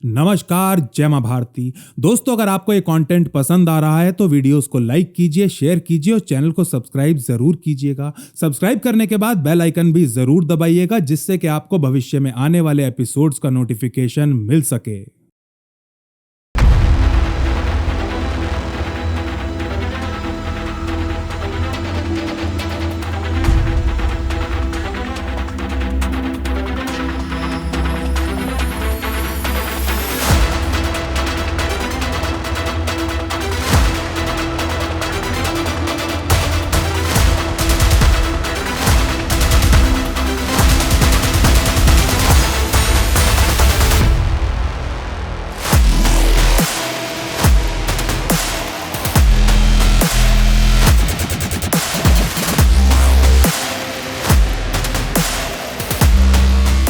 नमस्कार, जय मां भारती। दोस्तों, अगर आपको ये कंटेंट पसंद आ रहा है तो वीडियोस को लाइक कीजिए, शेयर कीजिए और चैनल को सब्सक्राइब जरूर कीजिएगा। सब्सक्राइब करने के बाद बेल आइकन भी जरूर दबाइएगा, जिससे कि आपको भविष्य में आने वाले एपिसोड्स का नोटिफिकेशन मिल सके।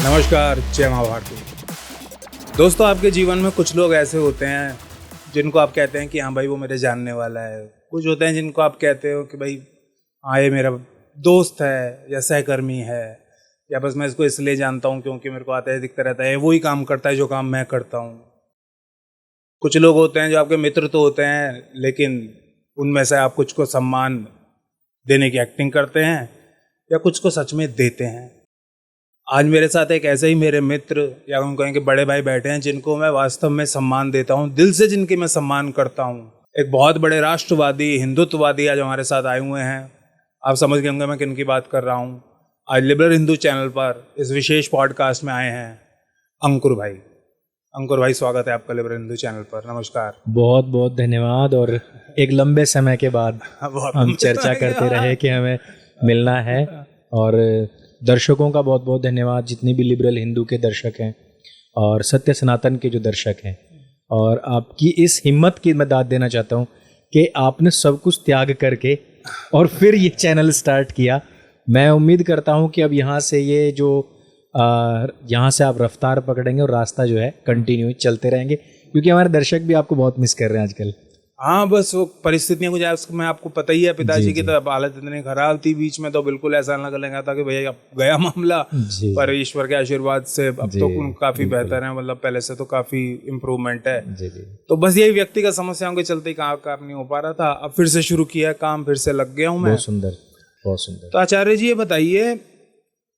नमस्कार, जय मां भारती। दोस्तों, आपके जीवन में कुछ लोग ऐसे होते हैं जिनको आप कहते हैं कि हाँ भाई वो मेरे जानने वाला है। कुछ होते हैं जिनको आप कहते हो कि भाई हाँ ये मेरा दोस्त है या सहकर्मी है, या बस मैं इसको इसलिए जानता हूँ क्योंकि मेरे को आता है, दिखता रहता है, वही काम करता है जो काम मैं करता हूँ। कुछ लोग होते हैं जो आपके मित्र तो होते हैं, लेकिन उनमें से आप कुछ को सम्मान देने की एक्टिंग करते हैं या कुछ को सच में देते हैं। आज मेरे साथ एक ऐसे ही मेरे मित्र या हम कहेंगे बड़े भाई बैठे हैं जिनको मैं वास्तव में सम्मान देता हूं, दिल से जिनकी मैं सम्मान करता हूं। एक बहुत बड़े राष्ट्रवादी, हिंदुत्ववादी आज हमारे साथ आए हुए हैं। आप समझ गए होंगे मैं किन की बात कर रहा हूं। आज लिबरल हिंदू चैनल पर इस विशेष पॉडकास्ट में आए हैं अंकुर भाई। अंकुर भाई, स्वागत है आपका लिबरल हिंदू चैनल पर। नमस्कार। बहुत बहुत धन्यवाद। और एक लंबे समय के बाद हम चर्चा करते रहे कि हमें मिलना है, और दर्शकों का बहुत बहुत धन्यवाद, जितने भी लिबरल हिंदू के दर्शक हैं और सत्य सनातन के जो दर्शक हैं। और आपकी इस हिम्मत की मैं दाद देना चाहता हूँ कि आपने सब कुछ त्याग करके और फिर ये चैनल स्टार्ट किया। मैं उम्मीद करता हूँ कि अब यहाँ से ये जो यहाँ से आप रफ्तार पकड़ेंगे और रास्ता जो है कंटिन्यू चलते रहेंगे, क्योंकि हमारे दर्शक भी आपको बहुत मिस कर रहे हैं आजकल। हाँ, बस वो परिस्थितियाँ कुछ मैं आपको पता ही है, पिताजी की तो हालत इतनी खराब थी बीच में, तो बिल्कुल ऐसा लगा था कि भैया अब गया मामला। पर ईश्वर के आशीर्वाद से अब तो काफी बेहतर है, मतलब पहले से तो काफी इम्प्रूवमेंट है। तो बस यही व्यक्तिगत समस्याओं के चलते काम नहीं हो पा रहा था। अब फिर से शुरू किया काम, फिर से लग गया हूँ मैं। बहुत सुंदर, बहुत सुंदर। तो आचार्य जी, ये बताइए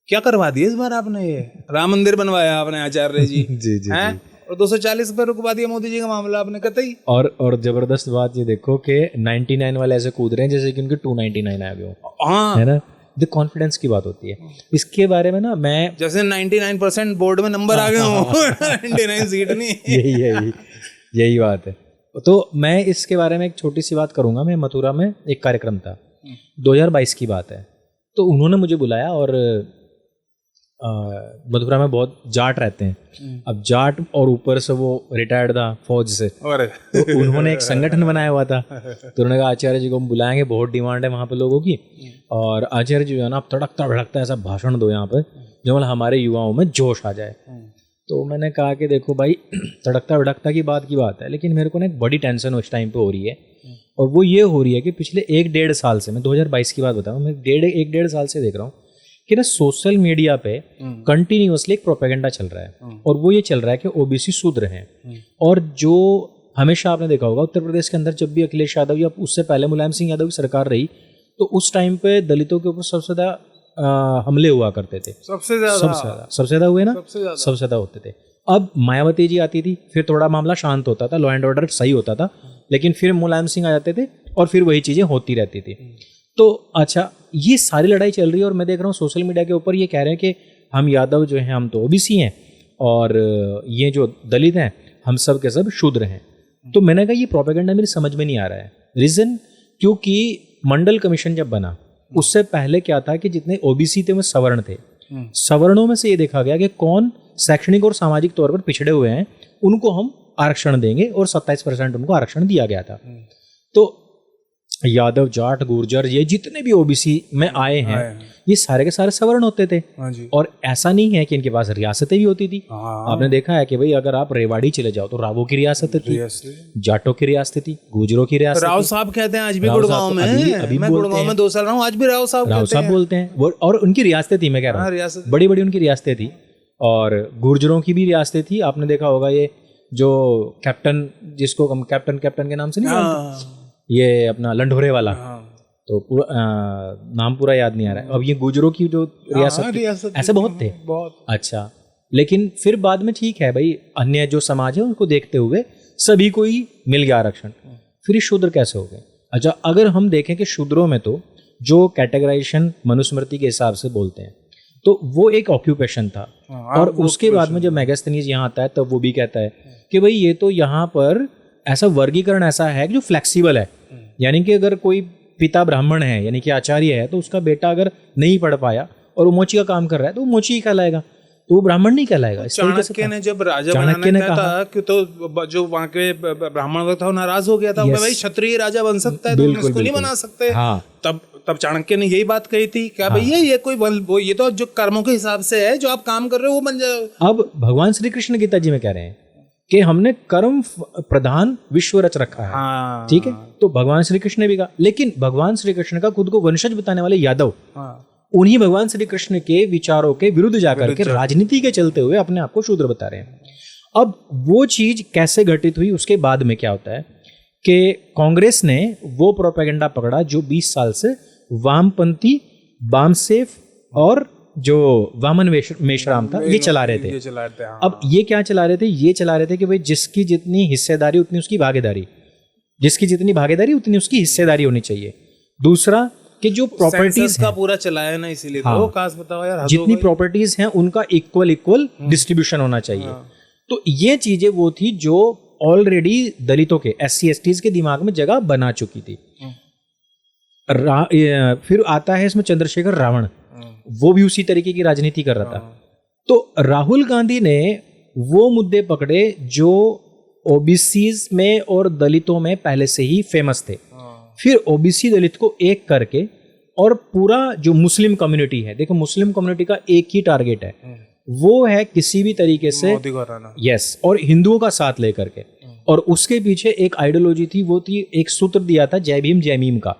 क्या करवा दिया इस बार आपने? ये राम मंदिर बनवाया आपने आचार्य जी। जी जी, हैं? और 240 रुपये रुकवा दिया मोदी जी का मामला आपने कतई। और जबरदस्त बात ये देखो कि 99 वाले ऐसे कूद रहे हैं जैसे कि उनके 299 आए हुए हो। हाँ, है ना, द कॉन्फिडेंस की बात होती है। इसके बारे में ना मैं जैसे 99% बोर्ड में नंबर आ गए हो, 99 सीट नहीं। यही बात है। तो मैं इसके बारे में एक छोटी सी बात करूंगा। मैं मथुरा में एक कार्यक्रम था, 2022 की बात है। तो उन्होंने मुझे बुलाया, और मथुरा में बहुत जाट रहते हैं। अब जाट और ऊपर से वो रिटायर्ड था फौज से, तो उन्होंने एक संगठन बनाया हुआ था। तो उन्होंने कहा आचार्य जी को हम बुलाएंगे, बहुत डिमांड है वहाँ पे लोगों की, और आचार्य जी जो है ना आप तड़कता भड़कता ऐसा भाषण दो यहाँ पे जो मतलब हमारे युवाओं में जोश आ जाए। तो मैंने कहा कि देखो भाई, तड़कता भड़कता की बात है, लेकिन मेरे को ना एक बड़ी टेंशन उस टाइम पे हो रही है, और वो ये हो रही है कि पिछले 1-1.5 साल से, मैं 2022 की बात बताऊँ, मैं 1.5 साल से देख रहा हूँ कि ना सोशल मीडिया पे कंटिन्यूअसली एक प्रोपेगेंडा चल रहा है। और वो ये चल रहा है कि ओबीसी शूद्र हैं। और जो हमेशा आपने देखा होगा उत्तर प्रदेश के अंदर, जब भी अखिलेश यादव या उससे पहले मुलायम सिंह यादव की सरकार रही, तो उस टाइम पे दलितों के ऊपर सबसे ज़्यादा हमले हुआ करते थे। सबसे ज़्यादा हुए ना, सबसे ज़्यादा होते थे। अब मायावती जी आती थी, फिर थोड़ा मामला शांत होता था, लॉ एंड ऑर्डर सही होता था, लेकिन फिर मुलायम सिंह आ जाते थे और फिर वही चीज़ें होती रहती थी। तो अच्छा, ये सारी लड़ाई चल रही है, और मैं देख रहा हूँ सोशल मीडिया के ऊपर ये कह रहे हैं कि हम यादव जो हैं हम तो ओबीसी हैं, और ये जो दलित हैं हम सब के सब शूद्र हैं। तो मैंने कहा ये प्रोपेगेंडा मेरी समझ में नहीं आ रहा है। रीज़न, क्योंकि मंडल कमीशन जब बना उससे पहले क्या था कि जितने ओबीसी थे वो सवर्ण थे। सवर्णों में से ये देखा गया कि कौन शैक्षणिक और सामाजिक तौर पर पिछड़े हुए हैं, उनको हम आरक्षण देंगे, और 27% उनको आरक्षण दिया गया था। तो यादव, जाट, गुर्जर, ये जितने भी ओबीसी में आए हैं ये सारे के सारे सवर्ण होते थे। और ऐसा नहीं है कि इनके पास रियासतें भी होती थी। आपने देखा है कि भाई अगर आप रेवाड़ी चले जाओ तो रावों की रियासत थी, जाटों की रियासत थी, गुजरों की रियासत। राव साहब कहते हैं आज भी गुड़गांव में। अभी मैं गुड़गांव में 2 साल रहा हूँ, आज भी राव साहब बोलते हैं। और उनकी रियासतें थी, मैं कह रहा हूँ बड़ी बड़ी उनकी रियासतें थी। और गुर्जरों की भी रियासतें थी। आपने देखा होगा ये जो कैप्टन, जिसको हम कैप्टन के नाम से नहीं जानते, ये अपना लंढोरे वाला, तो पूरा नाम पूरा याद नहीं आ रहा है अब। ये गुजरों की जो रियासत ऐसे बहुत थे, बहुत। अच्छा, लेकिन फिर बाद में ठीक है भाई, अन्य जो समाज है उनको देखते हुए सभी को ही मिल गया आरक्षण। फिर ये शूद्र कैसे हो गए? अच्छा, अगर हम देखें कि शूद्रों में तो जो कैटेगराइजेशन मनुस्मृति के हिसाब से बोलते हैं, तो वो एक ऑक्यूपेशन था। और उसके बाद में जब मेगास्थनीज यहाँ आता है तब वो भी कहता है कि भाई ये तो यहाँ पर ऐसा वर्गीकरण ऐसा है जो फ्लेक्सिबल है, यानी कि अगर कोई पिता ब्राह्मण है यानी कि आचार्य है, तो उसका बेटा अगर नहीं पढ़ पाया और वो मोची का काम कर रहा है तो वो मोची ही कहलाएगा, तो वो ब्राह्मण नहीं कहलाएगा। चाणक्य ने जब राजा बनाना था कि तो जो वहाँ के ब्राह्मण वर्ग था वो नाराज हो गया था, भाई क्षत्रिय राजा बन सकता है तो इसको नहीं बना सकते। हाँ, तब चाणक्य ने यही बात कही थी क्या भैया ये कोई ये तो जो कर्मों के हिसाब से है, जो आप काम कर रहे हो वो बन जाए। अब भगवान श्री कृष्ण गीता जी में कह रहे हैं कि हमने कर्म प्रधान विश्व रच रखा है, ठीक है। तो भगवान श्री कृष्ण ने भी कहा, लेकिन भगवान श्री कृष्ण का खुद को वंशज बताने वाले यादव उन्हीं भगवान श्री कृष्ण के विचारों के विरुद्ध जाकर के राजनीति के चलते हुए अपने आप को शूद्र बता रहे हैं। अब वो चीज कैसे घटित हुई, उसके बाद में क्या होता है कि कांग्रेस ने वो प्रोपेगेंडा पकड़ा जो 20 साल से वामपंथी, वामसेफ और जो वामन मेश्राम था ये चला रहे थे। अब ये क्या चला रहे थे? ये चला रहे थे कि भाई जिसकी जितनी हिस्सेदारी उतनी उसकी भागीदारी, जिसकी जितनी भागीदारी उतनी उसकी हिस्सेदारी होनी चाहिए। दूसरा कि जो प्रॉपर्टीज का पूरा चलाया ना, इसीलिए तो खास बताओ यार, जितनी प्रॉपर्टीज हैं उनका इक्वल डिस्ट्रीब्यूशन होना चाहिए। तो ये चीजें वो थी जो ऑलरेडी दलितों के, SC/STs के दिमाग में जगह बना चुकी थी। फिर आता है इसमें चंद्रशेखर रावण, वो भी उसी तरीके की राजनीति कर रहा था। तो राहुल गांधी ने वो मुद्दे पकड़े जो ओबीसीज में और दलितों में पहले से ही फेमस थे। फिर ओबीसी दलित को एक करके और पूरा जो मुस्लिम कम्युनिटी है, देखो मुस्लिम कम्युनिटी का एक ही टारगेट है, वो है किसी भी तरीके से यस, और हिंदुओं का साथ लेकर के। और उसके पीछे एक आइडियोलॉजी थी, वो थी, एक सूत्र दिया था जय भीम जय मीम का,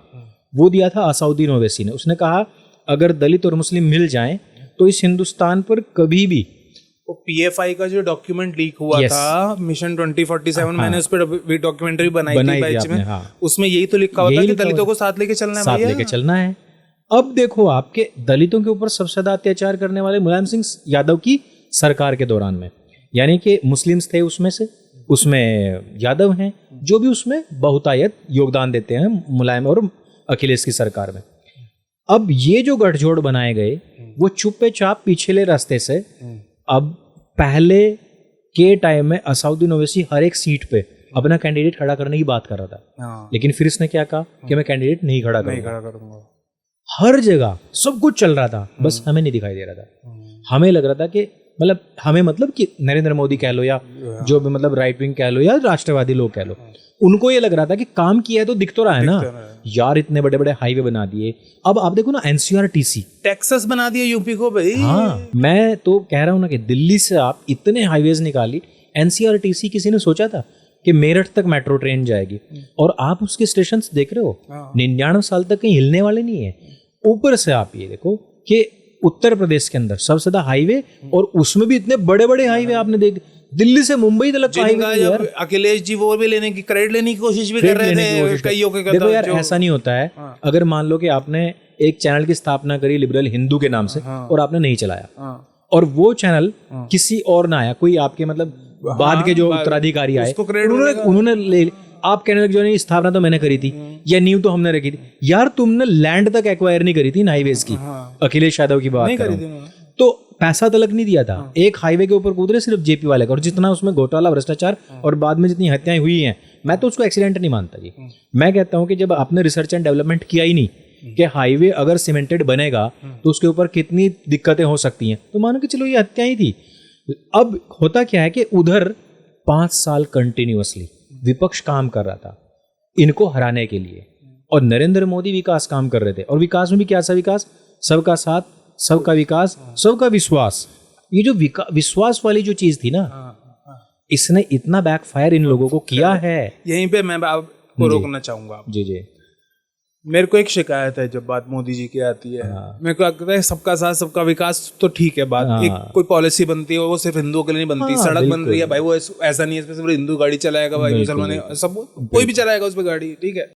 वो दिया था असाउद्दीन ओवैसी ने। उसने कहा अगर दलित और मुस्लिम मिल जाएं तो इस हिंदुस्तान पर कभी भी, PFI का जो डॉक्यूमेंट लीक हुआ था मिशन 2047, मैंने उस पर डॉक्यूमेंट्री बनाई थी बैच में, उसमें यही तो लिखा होता है कि दलितों को साथ लेके चलना है, साथ लेके चलना है। अब देखो आपके दलितों के ऊपर सबसे ज्यादा अत्याचार करने वाले मुलायम सिंह यादव की सरकार के दौरान में, यानी कि मुस्लिम्स थे उसमें से, उसमें यादव हैं जो भी उसमें बहुतायत योगदान देते हैं मुलायम और अखिलेश की सरकार में। अब ये जो गठजोड़ बनाए गए वो चुप्पे चाप पिछले रास्ते से, अब पहले के टाइम में असाउद्दीन ओवैसी हर एक सीट पे अपना कैंडिडेट खड़ा करने की बात कर रहा था, लेकिन फिर इसने क्या कहा कि मैं कैंडिडेट नहीं खड़ा करूंगा। हर जगह सब कुछ चल रहा था, बस हमें नहीं दिखाई दे रहा था। हमें लग रहा था कि मतलब हमें, मतलब कि नरेंद्र मोदी कह लो या जो भी मतलब राइट विंग कह लो या राष्ट्रवादी लोग कह लो, उनको ये लग रहा था कि काम किया है तो दिख तो रहा है ना यार, इतने बड़े बड़े हाईवे बना दिए। अब आप देखो ना NCRTC, टेक्सास बना दिया यूपी को भाई। हाँ, मैं तो कह रहा हूँ ना कि दिल्ली से आप इतने हाईवेज निकाली, NCRTC किसी ने सोचा था कि मेरठ तक मेट्रो ट्रेन जाएगी? और आप उसके स्टेशन देख रहे हो 99 साल तक कहीं हिलने वाले नहीं है। ऊपर से आप ये देखो कि उत्तर प्रदेश के अंदर सबसे ज्यादा हाईवे, और उसमें भी इतने बड़े बड़े हाईवे आपने देख, दिल्ली से मुंबई तक हाईवे। अखिलेश जी वो भी लेने की, क्रेडिट लेने की कोशिश भी कर रहे थे कईयों के। देखो यार, ऐसा नहीं होता है। अगर मान लो कि आपने एक चैनल की स्थापना करी लिबरल हिंदू के नाम से, और आपने नहीं चलाया, और वो चैनल किसी और ना आया, कोई आपके मतलब बाद के जो उत्तराधिकारी आए, उन्होंने ले, आप कहने लगे जो नहीं, स्थापना तो मैंने करी थी या नींव तो हमने रखी थी। यार तुमने लैंड तक एक्वायर नहीं करी थी हाईवेज की। अखिलेश यादव की बात करूं तो पैसा तलक नहीं दिया था। एक हाईवे के ऊपर कूद रहे सिर्फ जेपी वाले का, और जितना उसमें घोटाला, भ्रष्टाचार और बाद में जितनी हत्याएं हुई हैं, मैं तो उसको एक्सीडेंट नहीं मानता जी। मैं कहता हूं कि जब आपने रिसर्च एंड डेवलपमेंट किया ही नहीं कि हाईवे अगर सीमेंटेड बनेगा तो उसके ऊपर कितनी दिक्कतें हो सकती हैं, तो मानो कि चलो ये हत्याएं थी। अब होता क्या है कि उधर 5 साल कंटिन्यूअसली विपक्ष काम कर रहा था इनको हराने के लिए, और नरेंद्र मोदी विकास काम कर रहे थे। और विकास में भी क्या सा विकास? सबका साथ, सबका विकास, सबका विश्वास। ये जो विश्वास वाली जो चीज थी ना, इसने इतना बैकफायर इन लोगों को किया है। यहीं पे मैं आपको रोकना चाहूंगा। जी जी। मेरे को एक शिकायत है जब बात मोदी जी की आती है, मेरे को लगता है सबका साथ सबका विकास तो ठीक है बात, एक कोई पॉलिसी बनती है वो सिर्फ हिंदुओं के लिए नहीं बनती, सड़क बन रही है भाई वो ऐसा नहीं है इसमें सिर्फ हिंदू गाड़ी चलाएगा भाई, मुसलमान सब कोई भी चलाएगा उस पर गाड़ी, ठीक है।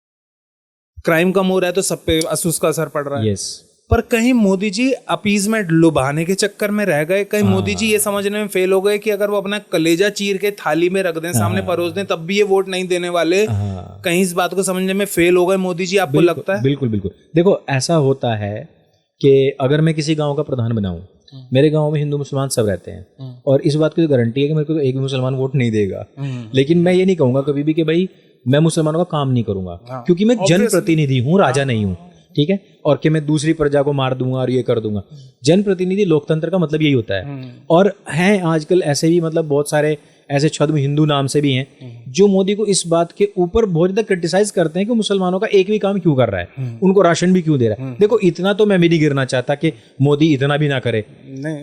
क्राइम कम हो रहा है तो सब पे उसका असर पड़ रहा है, पर कहीं मोदी जी अपीजमेंट लुभाने के चक्कर में रह गए, कहीं मोदी जी ये समझने में फेल हो गए कि अगर वो अपना कलेजा चीर के थाली में रख दें, सामने परोस दें, तब भी ये वोट नहीं देने वाले, कहीं इस बात को समझने में फेल हो गए मोदी जी, आपको लगता है? बिल्कुल बिल्कुल। देखो ऐसा होता है कि अगर मैं किसी गांव का प्रधान बनाऊं, मेरे गांव में हिंदू मुसलमान सब रहते हैं और इस बात की गारंटी है कि मेरे को एक भी मुसलमान वोट नहीं देगा, लेकिन मैं ये नहीं कहूंगा कभी भी कि भाई मैं मुसलमानों का काम नहीं करूंगा, क्योंकि मैं जनप्रतिनिधि हूँ, राजा नहीं हूँ, ठीक है, और कि मैं दूसरी प्रजा को मार दूंगा और ये कर दूंगा। जनप्रतिनिधि लोकतंत्र का मतलब यही होता है। और हैं आजकल ऐसे भी मतलब बहुत सारे ऐसे छद्म हिंदू नाम से भी हैं जो मोदी को इस बात के ऊपर बहुत ज्यादा क्रिटिसाइज करते हैं कि मुसलमानों का एक भी काम क्यों कर रहा है, उनको राशन भी क्यों दे रहा है। देखो इतना तो मैं भी नहीं गिरना चाहता कि मोदी इतना भी ना करे,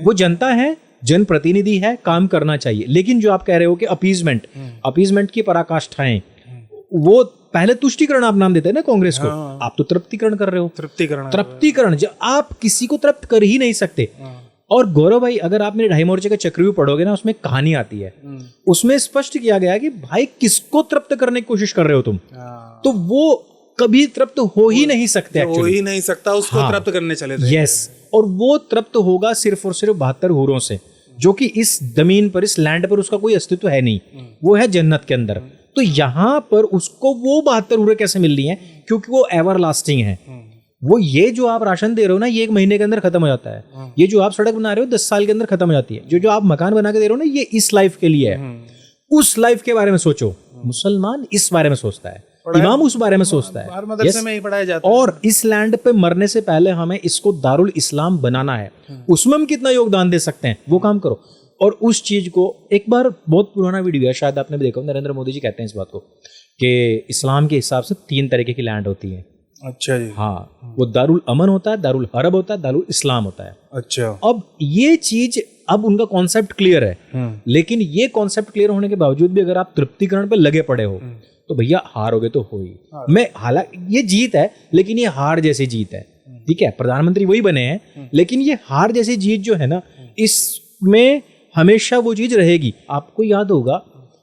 वो जनता है, जनप्रतिनिधि है, काम करना चाहिए। लेकिन जो आप कह रहे हो कि अपीजमेंट की पराकाष्ठाएं, वो पहले तुष्टिकरण आप नाम देते हैं ना कांग्रेस को, आप तो तृप्तिकरण कर रहे हो। तृप्तिकरण जब आप किसी को तृप्त कर ही नहीं सकते। और गौरव भाई अगर आप मेरे ढाई मोर्चे का चक्रव्यूह पढ़ोगे ना, उसमें कहानी आती है, उसमें स्पष्ट किया गया है कि भाई किसको तृप्त करने की कोशिश कर रहे हो तुम, तो वो कभी तृप्त हो ही नहीं सकते, हो ही नहीं सकता, उसको तृप्त करने चले थे। यस, और वो तृप्त होगा सिर्फ और सिर्फ 72 हूरों से, जो कि इस जमीन पर, इस लैंड पर उसका कोई अस्तित्व है नहीं, वो है जन्नत के अंदर। तो यहाँ पर उसको वो 72 हूरें कैसे मिल रही हैं? क्योंकि वो एवर लास्टिंग है। वो ये जो आप राशन दे रहे हो ना, ये 1 महीने के अंदर खत्म हो जाता है। ये जो आप सड़क बना रहे हो 10 साल के अंदर खत्म हो जाती है। जो आप मकान बना के दे रहे हो ना, ये इस लाइफ के लिए है। उस लाइफ के बारे में सोचो। मुसलमान इस बारे में सोचता है, इमाम उस बारे में सोचता है, मदरसे में ही पढ़ाया जाता है। और इस लैंड पे मरने से पहले हमें इसको दारुल इस्लाम बनाना है। उसमें हम कितना योगदान दे सकते हैं वो काम करो। और उस चीज को, एक बार बहुत पुराना वीडियो है, शायद आपने भी देखा, नरेंद्र मोदी जी कहते हैं इस बात को कि इस्लाम के हिसाब से 3 तरीके की लैंड होती है। अच्छा जी। हाँ, वो दारुल अमन होता है, दारुल हरब होता है, दारुल इस्लाम होता है। अच्छा। अब ये चीज, अब उनका कॉन्सेप्ट क्लियर है, लेकिन ये कॉन्सेप्ट क्लियर होने के बावजूद भी अगर आप तृप्तिकरण पे लगे पड़े हो तो भैया हारोगे तो हो ही। मैं हालांकि ये जीत है, लेकिन ये हार जैसी जीत है, ठीक है। प्रधानमंत्री वही बने हैं, लेकिन ये हार जैसी जीत जो है ना, इसमें हमेशा वो चीज रहेगी। आपको याद होगा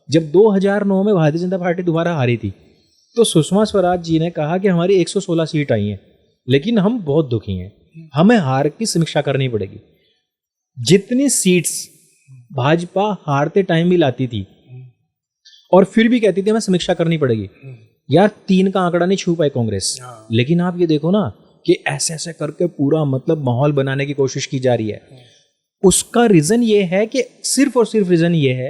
जब 2009 में भारतीय जनता पार्टी दोबारा हारी थी, तो सुषमा स्वराज जी ने कहा कि हमारी 116 सीट आई हैं, लेकिन हम बहुत दुखी हैं, हमें हार की समीक्षा करनी पड़ेगी। जितनी सीट्स भाजपा हारते टाइम भी लाती थी और फिर भी कहती थी हमें समीक्षा करनी पड़ेगी, यार 3 का आंकड़ा नहीं छू पाई कांग्रेस। लेकिन आप ये देखो ना कि ऐसे ऐसे करके पूरा मतलब माहौल बनाने की कोशिश की जा रही है। उसका रीजन ये है कि सिर्फ और सिर्फ रीजन ये है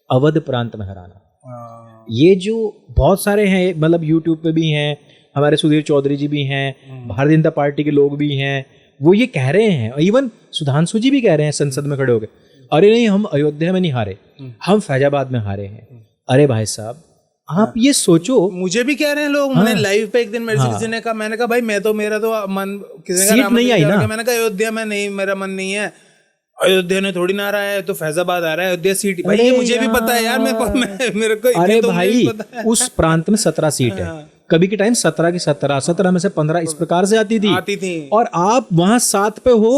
अवध प्रांत में हराना। ये जो बहुत सारे हैं, मतलब यूट्यूब पे भी हैं, हमारे सुधीर चौधरी जी भी हैं, भारतीय जनता पार्टी के लोग भी हैं, वो ये कह रहे हैं, इवन सुधांशु जी भी कह रहे हैं संसद में खड़े होकर, अरे नहीं हम अयोध्या में नहीं हारे, हम फैजाबाद में हारे हैं। अरे भाई साहब आप ये सोचो। मुझे भी कह रहे हैं लोग, मैंने लाइव पे एक दिन मेरे से किसी ने कहा, मैंने कहा भाई मैं तो, मेरा तो मन किसी सीट नहीं आई ना, मैंने कहा अयोध्या में नहीं, मेरा मन नहीं है, अयोध्या ने थोड़ी ना आ रहा है, तो फैजाबाद आ रहा है, अयोध्या सीट भाई, ये मुझे भी पता है यार, मेरे को। अरे भाई उस प्रांत में 17 सीट है, कभी के टाइम 17 की 17 में से 15 इस प्रकार से आती थी। और आप वहां 7 पे हो,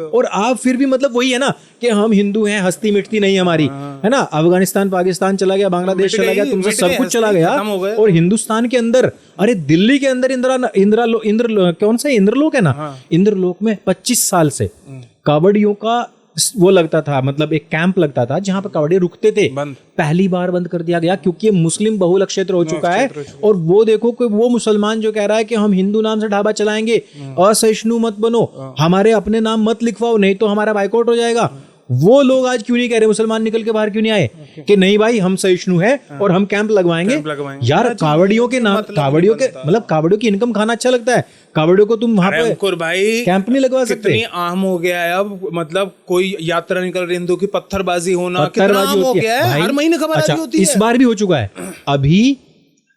और आप फिर भी मतलब वही है ना कि हम हिंदू हैं, हस्ती मिटती नहीं हमारी, है ना। अफगानिस्तान पाकिस्तान चला गया, बांग्लादेश चला गया, तुमसे सब कुछ चला गया, और हिंदुस्तान के अंदर, अरे दिल्ली के अंदर कौन सा इंद्रलोक है ना, इंद्रलोक में 25 साल से कावड़ियों का वो लगता था, मतलब एक कैंप लगता था जहां पर कावड़िया रुकते थे, पहली बार बंद कर दिया गया क्योंकि ये मुस्लिम बहुल क्षेत्र हो चुका है। और वो देखो कि वो मुसलमान जो कह रहा है कि हम हिंदू नाम से ढाबा चलाएंगे, असहिष्णु मत बनो, हमारे अपने नाम मत लिखवाओ, नहीं तो हमारा बाइकआउट हो जाएगा, वो लोग आज क्यों नहीं कह रहे, मुसलमान निकल के बाहर क्यों नहीं आए कि नहीं भाई हम सहिष्णु है और हम कैंप लगवाएंगे। यार कावड़ियों के नाम, कावड़ियों के मतलब कावड़ियों की इनकम खाना अच्छा लगता है, कावड़ियों को तुम वहां पे भाई कैंप नहीं लगवा सकते। कितनी आम हो गया है अब, मतलब कोई यात्रा निकल रही हिंदू की, पत्थरबाजी होना कितना आम हो गया है, हर महीने खबर आती होती है। इस बार भी हो चुका है। अभी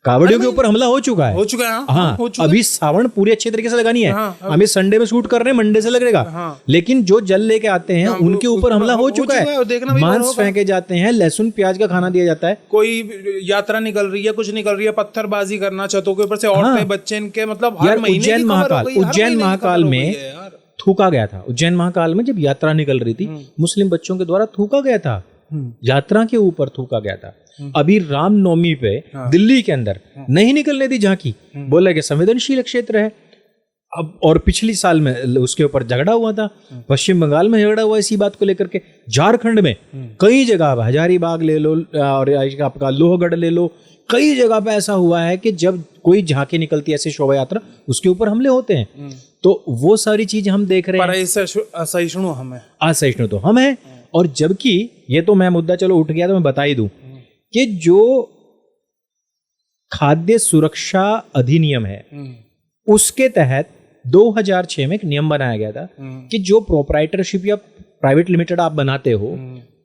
कावड़ियों के ऊपर हमला हो चुका है, हो चुका है। हाँ, हो चुका अभी सावण पूरी अच्छे तरीके से लगानी है। हमें संडे में शूट कर रहे हैं, मंडे से लगेगा। लेकिन जो जल लेके आते हैं उनके ऊपर हमला हो चुका है। मांस फेंके जाते हैं, लहसुन प्याज का खाना दिया जाता है। कोई यात्रा निकल रही है, कुछ निकल रही है, पत्थरबाजी करना, छतों के ऊपर से औरतें बच्चे इनके, मतलब यार उज्जैन महाकाल में थूका गया था। उज्जैन महाकाल में जब यात्रा निकल रही थी, मुस्लिम बच्चों के द्वारा थूका गया था, यात्रा के ऊपर थूका गया था। अभी रामनवमी पे दिल्ली के अंदर नहीं निकलने दी झांकी, बोला कि संवेदनशील क्षेत्र है। अब और पिछली साल में उसके ऊपर झगड़ा हुआ था, पश्चिम बंगाल में झगड़ा हुआ इसी बात को लेकर के। झारखंड में कई जगह, हजारीबाग ले लो और आपका लोहगढ़ ले लो, कई जगह पे ऐसा हुआ है कि जब कोई झांकी निकलती है ऐसी शोभा यात्रा, उसके ऊपर हमले होते हैं। तो वो सारी चीज हम देख रहे हैं। असहिष्णु हम है, असहिष्णु तो हम हैं। और जबकि ये तो मैं मुद्दा चलो उठ गया तो मैं बता ही दूं कि जो खाद्य सुरक्षा अधिनियम है उसके तहत 2006 में एक नियम बनाया गया था कि जो प्रोप्राइटरशिप या प्राइवेट लिमिटेड आप बनाते हो,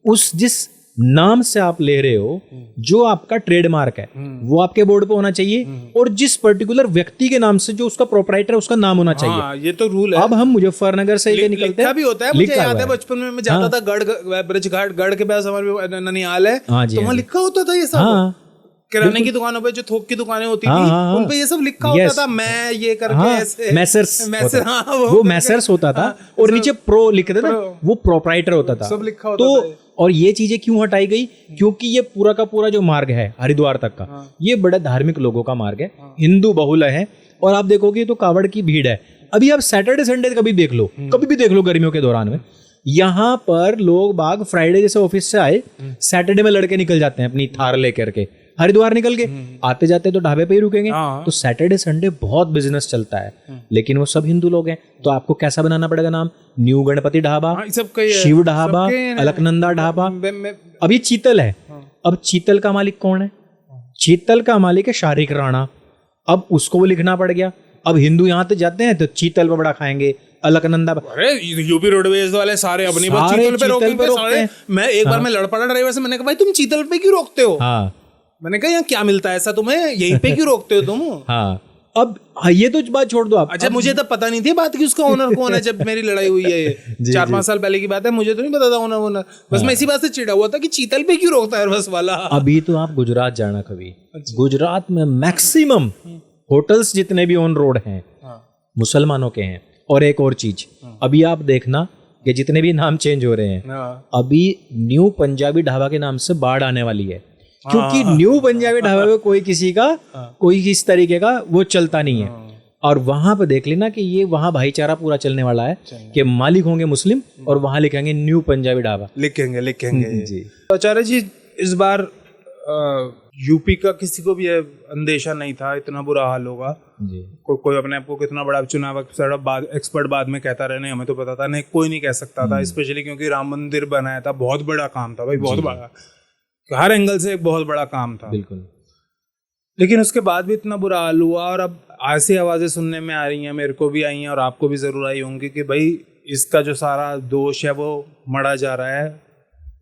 उस जिस नाम से आप ले रहे हो, जो आपका ट्रेडमार्क है वो आपके बोर्ड पे होना चाहिए, और जिस पर्टिकुलर व्यक्ति के नाम से जो उसका प्रोप्राइटर उसका नाम होना चाहिए। हाँ, ये तो रूल है। अब हम मुजफ्फरनगर से ये निकलते हैं, भी होता है। मुझे याद है बचपन में मैं जाता था ब्रज घाट, गढ़ के पास हमारे ननिहाल है, तो वहाँ लिखा होता था ये सब। किराने की दुकानों पे जो थोक की दुकानें होती थी, उन पे ये सब लिखा होता था, मैं ये करके ऐसे मैसर्स, वो मैसर्स होता था, और नीचे प्रो लिखते थे ना, वो प्रोप्राइटर होता था, सब लिखा होता था। और ये चीजें क्यों हटाई गई? क्योंकि ये पूरा का पूरा जो मार्ग है हरिद्वार तक का, ये बड़ा धार्मिक लोगों का मार्ग है, हिंदू बहुल है। और आप देखोगे तो कावड़ की भीड़ है। अभी आप सैटरडे संडे कभी देख लो, कभी भी देख लो गर्मियों के दौरान में, यहाँ पर लोग बाग फ्राइडे जैसे ऑफिस से आए, सैटरडे में लड़के निकल जाते हैं अपनी थार लेकर के हरिद्वार निकल के, आते जाते तो ढाबे पे ही रुकेंगे। तो सैटरडे संडे बहुत बिजनेस चलता है, लेकिन वो सब हिंदू लोग हैं। तो आपको कैसा बनाना पड़ेगा नाम? न्यू गणपति ढाबा, शिव ढाबा, अलकनंदा ढाबा। अब ये चीतल है, अब चीतल का मालिक कौन है? चीतल का मालिक है शारिक राणा। अब उसको वो लिखना पड़ गया। अब हिंदू यहाँ तो जाते हैं तो चीतल पे बड़ा खाएंगे, अलकनंदा। अरे यूपी रोडवेज वाले सारे अपनी चीतल पे रोकते हैं। मैं एक बार मैं लड़ पड़ा ड्राइवर से, मैंने कहा भाई तुम चीतल पे क्यों रोकते हो? मैंने कहा यहाँ क्या मिलता है ऐसा तुम्हें, यहीं पे क्यों रोकते हो तुम? हाँ, अब ये तो बात छोड़ दो आप। अच्छा, मुझे तो पता नहीं थी बात की उसका ओनर कौन है। जब मेरी लड़ाई हुई है ये 4-5 साल पहले की बात है, मुझे तो नहीं पता था ओनर। बस मैं इसी बात से चिढ़ा हुआ था कि चीतल पे क्यों रोकता है बस वाला। अभी तो आप गुजरात जाना कभी, गुजरात में मैक्सिमम होटल्स जितने भी ऑन रोड हैं मुसलमानों के हैं। और एक और चीज, अभी आप देखना कि जितने भी नाम चेंज हो रहे हैं, अभी न्यू पंजाबी ढाबा के नाम से बाढ़ आने वाली है, क्योंकि न्यू पंजाबी ढाबे में कोई किसी का कोई इस तरीके का वो चलता नहीं है। और वहां पे देख लेना कि ये वहां भाईचारा पूरा चलने वाला है कि मालिक होंगे मुस्लिम और वहां लिखेंगे न्यू पंजाबी ढाबा, लिखेंगे जी। आचार्य जी, इस बार यूपी का किसी को भी अंदेशा नहीं था इतना बुरा हाल होगा जी। कोई अपने आप को कितना बड़ा चुनाव एक्सपर्ट बाद में कहता रहे, नहीं हमें तो पता था, नहीं कोई नहीं कह सकता था, स्पेशली क्योंकि राम मंदिर बनाया था, बहुत बड़ा काम था भाई, बहुत बड़ा, हर एंगल से एक बहुत बड़ा काम था। बिल्कुल। लेकिन उसके बाद भी इतना बुरा हाल हुआ, और अब ऐसी आवाजें सुनने में आ रही हैं, मेरे को भी आई हैं और आपको भी जरूर आई होंगी, कि भाई इसका जो सारा दोष है वो मढ़ा जा रहा है,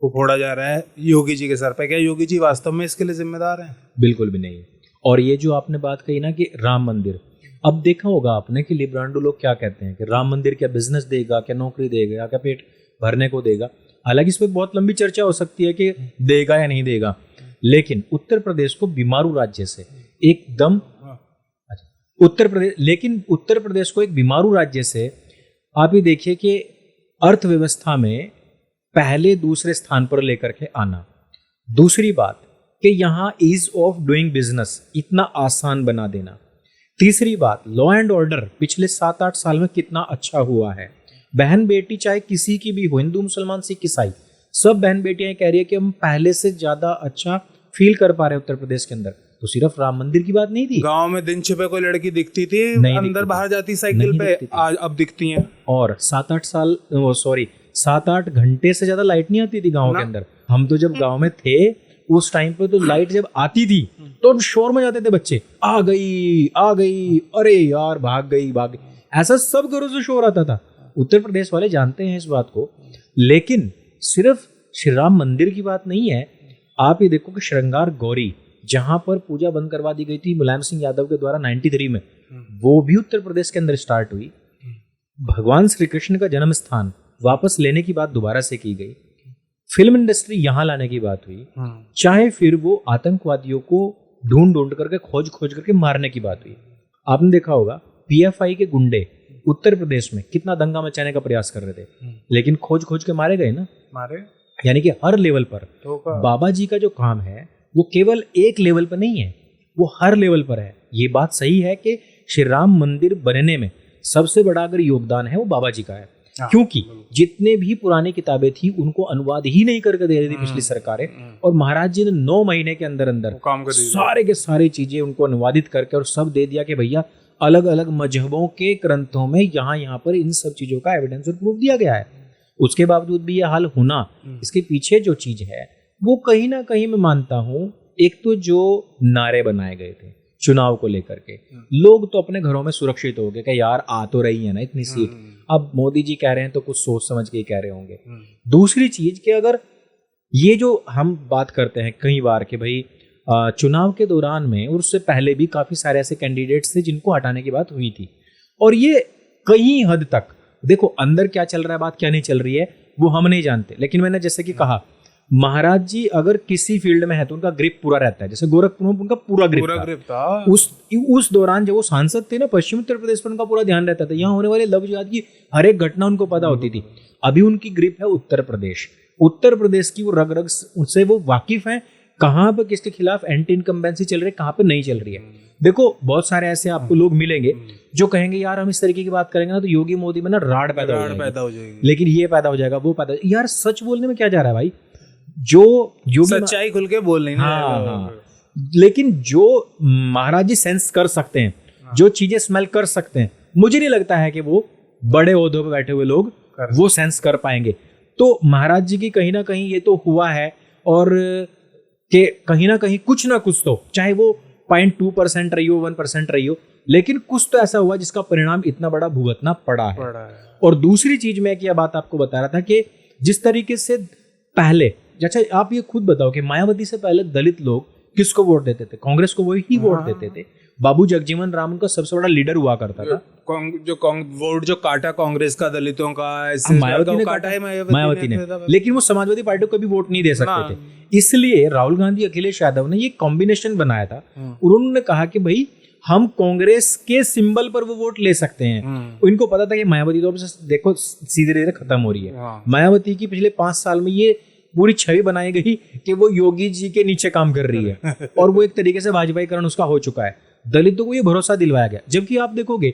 वो फोड़ा जा रहा है योगी जी के सर पे। क्या योगी जी वास्तव में इसके लिए जिम्मेदार हैं? बिल्कुल भी नहीं। और ये जो आपने बात कही ना कि राम मंदिर, अब देखा होगा आपने कि लिब्रांडो लोग क्या कहते हैं कि राम मंदिर क्या बिजनेस देगा, क्या नौकरी देगा, क्या पेट भरने को देगा। हालांकि इस पर बहुत लंबी चर्चा हो सकती है कि देगा या नहीं देगा, लेकिन उत्तर प्रदेश को बीमारू राज्य से एकदम उत्तर प्रदेश को एक बीमारू राज्य से आप ये देखिए कि अर्थव्यवस्था में पहले दूसरे स्थान पर लेकर के आना। दूसरी बात कि यहाँ ईज ऑफ डूइंग बिजनेस इतना आसान बना देना। तीसरी बात, लॉ एंड ऑर्डर पिछले 7-8 साल में कितना अच्छा हुआ है। बहन बेटी चाहे किसी की भी हो, हिंदू मुसलमान सिख ईसाई, सब बहन बेटियां कह रही है कि हम पहले से ज्यादा अच्छा फील कर पा रहे हैं उत्तर प्रदेश के अंदर। तो सिर्फ राम मंदिर की बात नहीं थी, गांव में दिन छिपे कोई लड़की दिखती थी, अंदर बाहर जाती साइकिल पे, आज अब दिखती हैं। और 7-8 घंटे से ज्यादा लाइट नहीं आती थी गाँव के अंदर। हम तो जब गाँव में थे उस टाइम पे तो लाइट जब आती थी तो शोर में जाते थे बच्चे, आ गई, अरे यार भाग गई, ऐसा सब घरों से शोर आता था। उत्तर प्रदेश वाले जानते हैं इस बात को। लेकिन सिर्फ श्री राम मंदिर की बात नहीं है, आप ये देखो कि श्रृंगार गौरी जहां पर पूजा बंद करवा दी गई थी मुलायम सिंह यादव के द्वारा 93 में, वो भी उत्तर प्रदेश के अंदर स्टार्ट हुई। भगवान श्री कृष्ण का जन्म स्थान वापस लेने की बात दोबारा से की गई, फिल्म इंडस्ट्री यहां लाने की बात हुई, चाहे फिर वो आतंकवादियों को ढूंढ ढूंढ करके खोज करके मारने की बात हुई। आपने देखा होगा पीएफआई के गुंडे उत्तर प्रदेश में कितना दंगा मचाने का प्रयास कर रहे थे, लेकिन खोज के मारे गए ना, मारे। यानी कि हर लेवल पर बाबा जी का जो काम है वो केवल एक लेवल पर नहीं है, वो हर लेवल पर है। ये बात सही है कि श्री राम मंदिर बनने में सबसे बड़ा अगर योगदान है वो बाबा जी का है, क्योंकि जितने भी पुरानी किताबें थी उनको अनुवाद ही नहीं करके दे रही थी पिछली सरकारें, और महाराज जी ने 9 महीने के अंदर अंदर सारे के सारे चीजें उनको अनुवादित करके और सब दे दिया कि भैया अलग अलग मजहबों के ग्रंथों में यहाँ पर इन सब चीजों का एविडेंस और प्रूफ दिया गया है। उसके बावजूद भी यह हाल होना, इसके पीछे जो चीज है वो कहीं ना कहीं मैं मानता हूं, एक तो जो नारे बनाए गए थे चुनाव को लेकर के, लोग तो अपने घरों में सुरक्षित हो गए कि यार आ तो रही है ना इतनी सीट, अब मोदी जी कह रहे हैं तो कुछ सोच समझ के ही कह रहे होंगे। दूसरी चीज कि अगर ये जो हम बात करते हैं कई बार कि भाई चुनाव के दौरान में और उससे पहले भी काफी सारे ऐसे कैंडिडेट्स थे जिनको हटाने की बात हुई थी, और ये कई हद तक देखो अंदर क्या चल रहा है, बात क्या नहीं चल रही है वो हम नहीं जानते, लेकिन मैंने जैसे कि कहा महाराज जी अगर किसी फील्ड में है तो उनका ग्रिप पूरा रहता है। जैसे गोरखपुर में उनका पूरा ग्रिप था। उस दौरान जब वो सांसद थे ना पश्चिम उत्तर प्रदेश पर, उनका पूरा ध्यान रहता था, यहाँ होने वाले लव जिहाद की हर एक घटना उनको पता होती थी। अभी उनकी ग्रिप है उत्तर प्रदेश, उत्तर प्रदेश की वो रग रग उनसे वो वाकिफ है, कहाँ पे किसके खिलाफ एंटी इनकम्बेंसी चल रही है, कहाँ पे नहीं चल रही है। देखो बहुत सारे ऐसे आपको लोग मिलेंगे जो कहेंगे यार हम इस तरीके की बात करेंगे ना तो योगी मोदी में ना राड़ पैदा हो जाएगी, लेकिन ये पैदा हो जाएगा वो पैदा, यार सच बोलने में क्या जा रहा है भाई, जो योगी सच्चाई खुल के बोल नहीं। हाँ, लेकिन जो महाराज जी सेंस कर सकते हैं, जो चीजें स्मेल कर सकते हैं, मुझे नहीं लगता है कि वो बड़े ओहदों पे बैठे हुए लोग वो सेंस कर पाएंगे। तो महाराज जी की कहीं ना कहीं ये तो हुआ है, और कि कहीं ना कहीं कुछ ना कुछ तो, चाहे वो 0.2% रही हो 1% रही हो, लेकिन कुछ तो ऐसा हुआ जिसका परिणाम इतना बड़ा भुगतना पड़ा है। और दूसरी चीज मैं यह बात आपको बता रहा था कि जिस तरीके से पहले, अच्छा आप ये खुद बताओ कि मायावती से पहले दलित लोग किसको वोट देते थे? कांग्रेस को वही वोट देते थे। बाबू जगजीवन राम उनका सबसे बड़ा लीडर हुआ करता था। वोट जो काटा कांग्रेस का दलितों का, मायावती ने, लेकिन वो समाजवादी पार्टी को कभी वोट नहीं दे सकते थे। इसलिए राहुल गांधी, अखिलेश यादव ने ये कॉम्बिनेशन बनाया था, और उन्होंने कहा कि भाई हम कांग्रेस के सिंबल पर वो वोट ले सकते हैं। इनको पता था कि मायावती तो देखो सीधे धीरे खत्म हो रही है। मायावती की पिछले 5 साल में ये पूरी छवि बनाई गई कि वो योगी जी के नीचे काम कर रही है, और वो एक तरीके से वाजपेयीकरण उसका हो चुका है। दलितों को ये भरोसा दिलवाया गया। जबकि आप देखोगे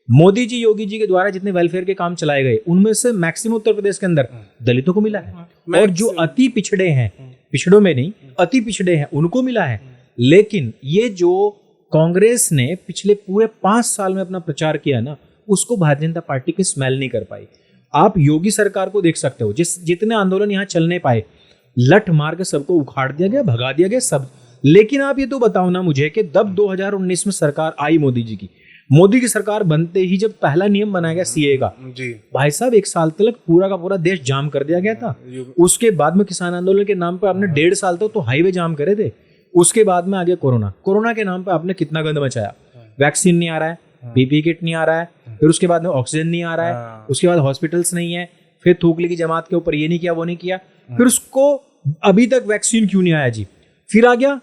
मोदी जी, योगी जी के द्वारा जितने वेलफेयर के काम चलाए गए, उनमें से मैक्सिमम उत्तर प्रदेश के अंदर दलितों को मिला है, और जो अति पिछड़े हैं, पिछड़ों में नहीं अति पिछड़े हैं, उनको मिला है। लेकिन ये जो कांग्रेस ने पिछले पूरे 5 साल में अपना प्रचार किया ना, उसको भारतीय जनता पार्टी की स्मेल नहीं कर पाई। आप योगी सरकार को देख सकते हो, जितने आंदोलन यहाँ चलने पाए, लठ मार के सबको उखाड़ दिया गया, भगा दिया गया सब। लेकिन आप ये तो बताओ ना मुझे कि जब 2019 में सरकार आई मोदी की सरकार बनते ही जब पहला नियम बनाया गया सीए का, भाई साहब 1 साल तक पूरा का पूरा देश जाम कर दिया गया था। उसके बाद में किसान आंदोलन के नाम पर आपने 1.5 साल तक तो हाईवे जाम करे थे। उसके बाद में आ गया कोरोना के नाम पर आपने कितना गंद मचाया। वैक्सीन नहीं आ रहा है, पीपी किट नहीं आ रहा है, फिर उसके बाद में ऑक्सीजन नहीं आ रहा है, उसके बाद हॉस्पिटल्स नहीं है, फिर थूकली की जमात के ऊपर ये नहीं किया वो नहीं किया, फिर उसको अभी तक वैक्सीन क्यों नहीं आया जी। फिर आ गया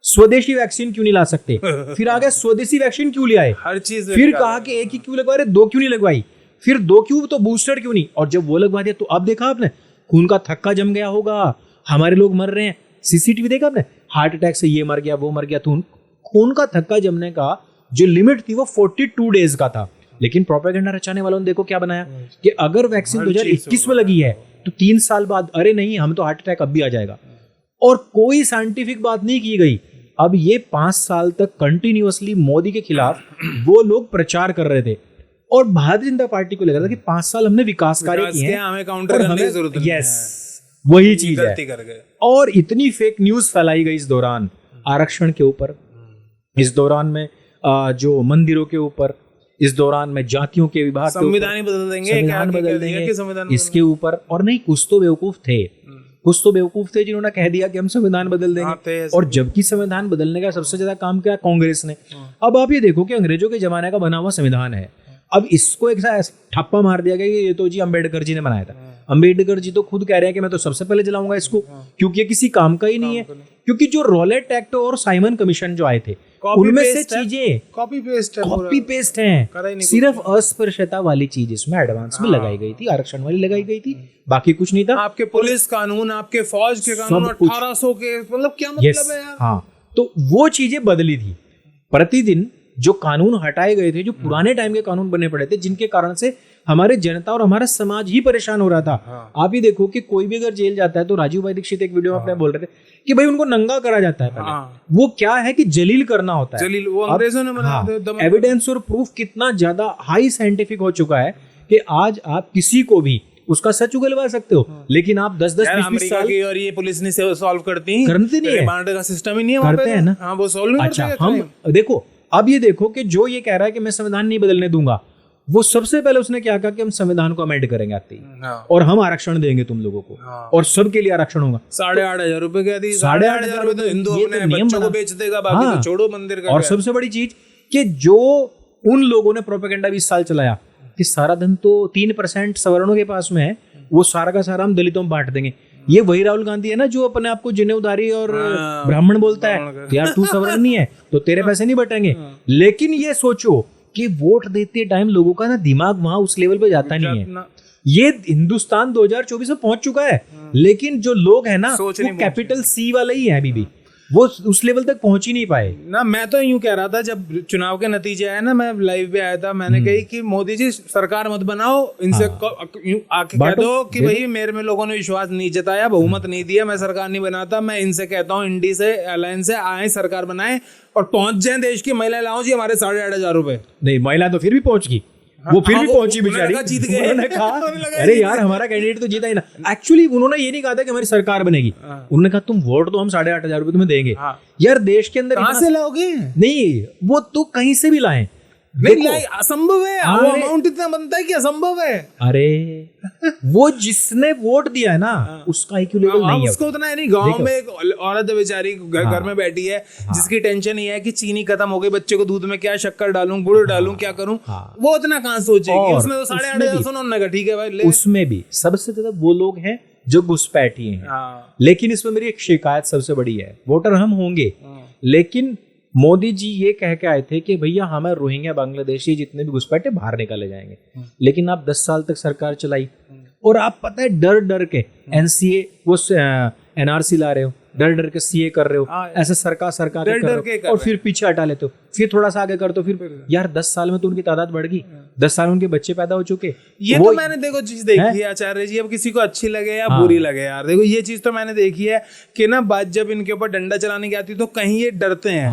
स्वदेशी वैक्सीन क्यों नहीं ला सकते, फिर आ गया स्वदेशी वैक्सीन क्यों ले आए, हर चीज फिर कहा कि एक ही क्यों लगवा रहे, 2 क्यों नहीं लगवाई, फिर 2 क्यों तो बूस्टर क्यों नहीं, और जब वो लगवा दिया तो अब देखा आपने खून का थक्का जम गया होगा, हमारे लोग मर रहे हैं, सीसीटीवी देखा आपने, हार्ट अटैक से ये मर गया वो मर गया। तो खून का थक्का जमने का जो लिमिट थी वो 42 डेज का था। लेकिन प्रोपेगेंडा रचाने वालों ने देखो क्या बनाया कि अगर वैक्सीन 2021 में लगी है तो 3 साल बाद अरे नहीं हम तो हार्ट अटैक अब भी आ जाएगा, और कोई साइंटिफिक बात नहीं की गई। अब ये 5 साल तक कंटिन्यूअसली मोदी के खिलाफ वो लोग प्रचार कर रहे थे, और भारतीय जनता पार्टी को लग रहा था कि 5 साल हमने विकास कार्य किए हैं, हमें काउंटर करने की जरूरत नहीं है। वही चीज है। और इतनी फेक न्यूज फैलाई गई इस दौरान आरक्षण के ऊपर, इस दौरान में जो मंदिरों के ऊपर, इस दौरान में जातियों के विभाग, संविधान बदल देंगे, संविधान बदल देंगे इसके ऊपर। और नहीं, कुछ तो बेवकूफ थे कुछ तो बेवकूफ थे जिन्होंने कह दिया कि हम संविधान बदल देंगे, और जबकि संविधान बदलने का सबसे ज्यादा काम किया कांग्रेस ने। अब आप ये देखो कि अंग्रेजों के जमाने का बना हुआ संविधान है, अब इसको एक ठप्पा मार दिया गया कि ये तो जी अम्बेडकर जी ने बनाया था। अम्बेडकर जी तो खुद कह रहे हैं कि मैं तो सबसे पहले जलाऊंगा इसको, क्योंकि ये किसी काम का ही नहीं है। क्योंकि जो रॉलेट एक्ट और साइमन कमीशन जो आए थे उनमें से चीजें कॉपी पेस्ट हैं, सिर्फ अस्पृश्यता वाली चीज इसमें एडवांस में लगाई गई थी, आरक्षण वाली लगाई गई थी, बाकी कुछ नहीं था। आपके पुलिस कानून, आपके फौज के कानून 1800 के, मतलब क्या मतलब है यार। हाँ, तो वो चीजें बदली थी। प्रतिदिन जो कानून हटाए गए थे, जो पुराने टाइम के कानून बने पड़े थे, जिनके कारण से हमारे जनता और हमारा समाज ही परेशान हो रहा था। आप ही देखो कि कोई भी अगर जेल जाता है तो राजीव भाई दीक्षित एक वीडियो में अपने बोल रहे थे कि भाई उनको नंगा करा जाता है पहले। वो क्या है कि जलील करना होता है, जलील, वो अंग्रेजों ने बनाया। एविडेंस और प्रूफ कितना ज्यादा हाई साइंटिफिक हो चुका है कि आज आप किसी को भी उसका सच उगलवा सकते हो, लेकिन आप 10-10 20 साल की और ये पुलिस नहीं सॉल्व करती नहीं है, रिमांड का सिस्टम ही नहीं है, करते हैं ना। हाँ, वो सॉल्व नहीं करते। हम देखो, अब ये देखो कि जो ये कह रहा है कि मैं संविधान नहीं बदलने दूंगा, वो सबसे पहले उसने क्या कहा कि हम संविधान को अमेंड करेंगे आते ही, और हम आरक्षण देंगे तुम लोगों को, और सबके लिए आरक्षण होगा। 8,500 रुपए कह दी, 8,500 रुपए तो हिंदू अपने बच्चों को बेच देगा, बाकी तो छोड़ो मंदिर का। और सबसे बड़ी चीज कि जो उन लोगों ने प्रोपेगेंडा 20 साल चलाया कि सारा धन तो 3% सवर्णों के पास में है, वो सारा का सारा हम दलितों में बांट देंगे। ये वही राहुल गांधी है ना जो अपने आप को जिन्हेउदारी और ब्राह्मण बोलता है, यार तू सवर्ण नहीं है तो तेरे पैसे नहीं बटेंगे। लेकिन ये सोचो कि वोट देते टाइम लोगों का ना दिमाग वहां उस लेवल पे जाता नहीं है। ये हिंदुस्तान 2024 में पहुंच चुका है, लेकिन जो लोग हैं ना वो कैपिटल सी वाले ही है, अभी भी वो उस लेवल तक पहुंच ही नहीं पाए ना। मैं तो यूं कह रहा था जब चुनाव के नतीजे आए ना, मैं लाइव पे आया था, मैंने कही कि मोदी जी सरकार मत बनाओ, इनसे आके कह दो कि भाई मेरे में लोगों ने विश्वास नहीं जताया, बहुमत नहीं दिया, मैं सरकार नहीं बनाता। मैं इनसे कहता हूँ इंडी से, अलायंस से आए, सरकार बनाए और पहुंच जाए देश की महिला लाओ जी हमारे 8,500 रुपए। नहीं, महिला तो फिर भी पहुंच गई, वो फिर भी पहुंची बेचारी, जीत गए। उन्होंने कहा अरे यार हमारा कैंडिडेट तो जीता ही ना। एक्चुअली उन्होंने ये नहीं कहा था कि हमारी सरकार बनेगी, उन्होंने कहा तुम वोट तो हम 8,500 रुपए तुम्हें देंगे। यार देश के अंदर कहां से लाओगे? नहीं, वो तो कहीं से भी लाएं, असंभव है, वो अमाउंट इतना बनता है कि असंभव है। अरे वो जिसने वोट दिया है ना उसका IQ लेवल नहीं है, उसको उतना है नहीं। गांव में एक औरत बेचारी घर में बैठी है, जिसकी टेंशन ये है कि चीनी खत्म हो गई, बच्चे को दूध में क्या शक्कर डालूं, गुड़ डालूं, क्या करूं, वो उतना कहां सोचेगी। उसमें तो 8,500 उन्होंने कहा ठीक है भाई ले। उसमें भी सबसे ज्यादा वो लोग हैं जो घुसपैठी हैं। लेकिन इसमें मेरी एक शिकायत सबसे बड़ी है, वोटर हम होंगे, लेकिन मोदी जी ये कह के आए थे कि भैया हमें रोहिंग्या बांग्लादेशी जितने भी घुसपैठे बाहर निकाले जाएंगे, लेकिन आप 10 साल तक सरकार चलाई और आप पता है डर डर के NCA वो NRC ला रहे हो, डर डर के CA कर रहे हो, ऐसे सरकार के कर रहे हो, और फिर पीछे हटा लेते हो, फिर थोड़ा सा आगे कर दो, फिर यार 10 साल में तो उनकी तादाद बढ़ गई, 10 साल में उनके बच्चे पैदा हो चुके। ये तो मैंने देखो चीज देखी है आचार्य जी, अब किसी को अच्छी लगे या बुरी लगे यार, देखो ये चीज तो मैंने देखी है कि ना बात जब इनके ऊपर डंडा चलाने की आती तो कहीं ये डरते हैं।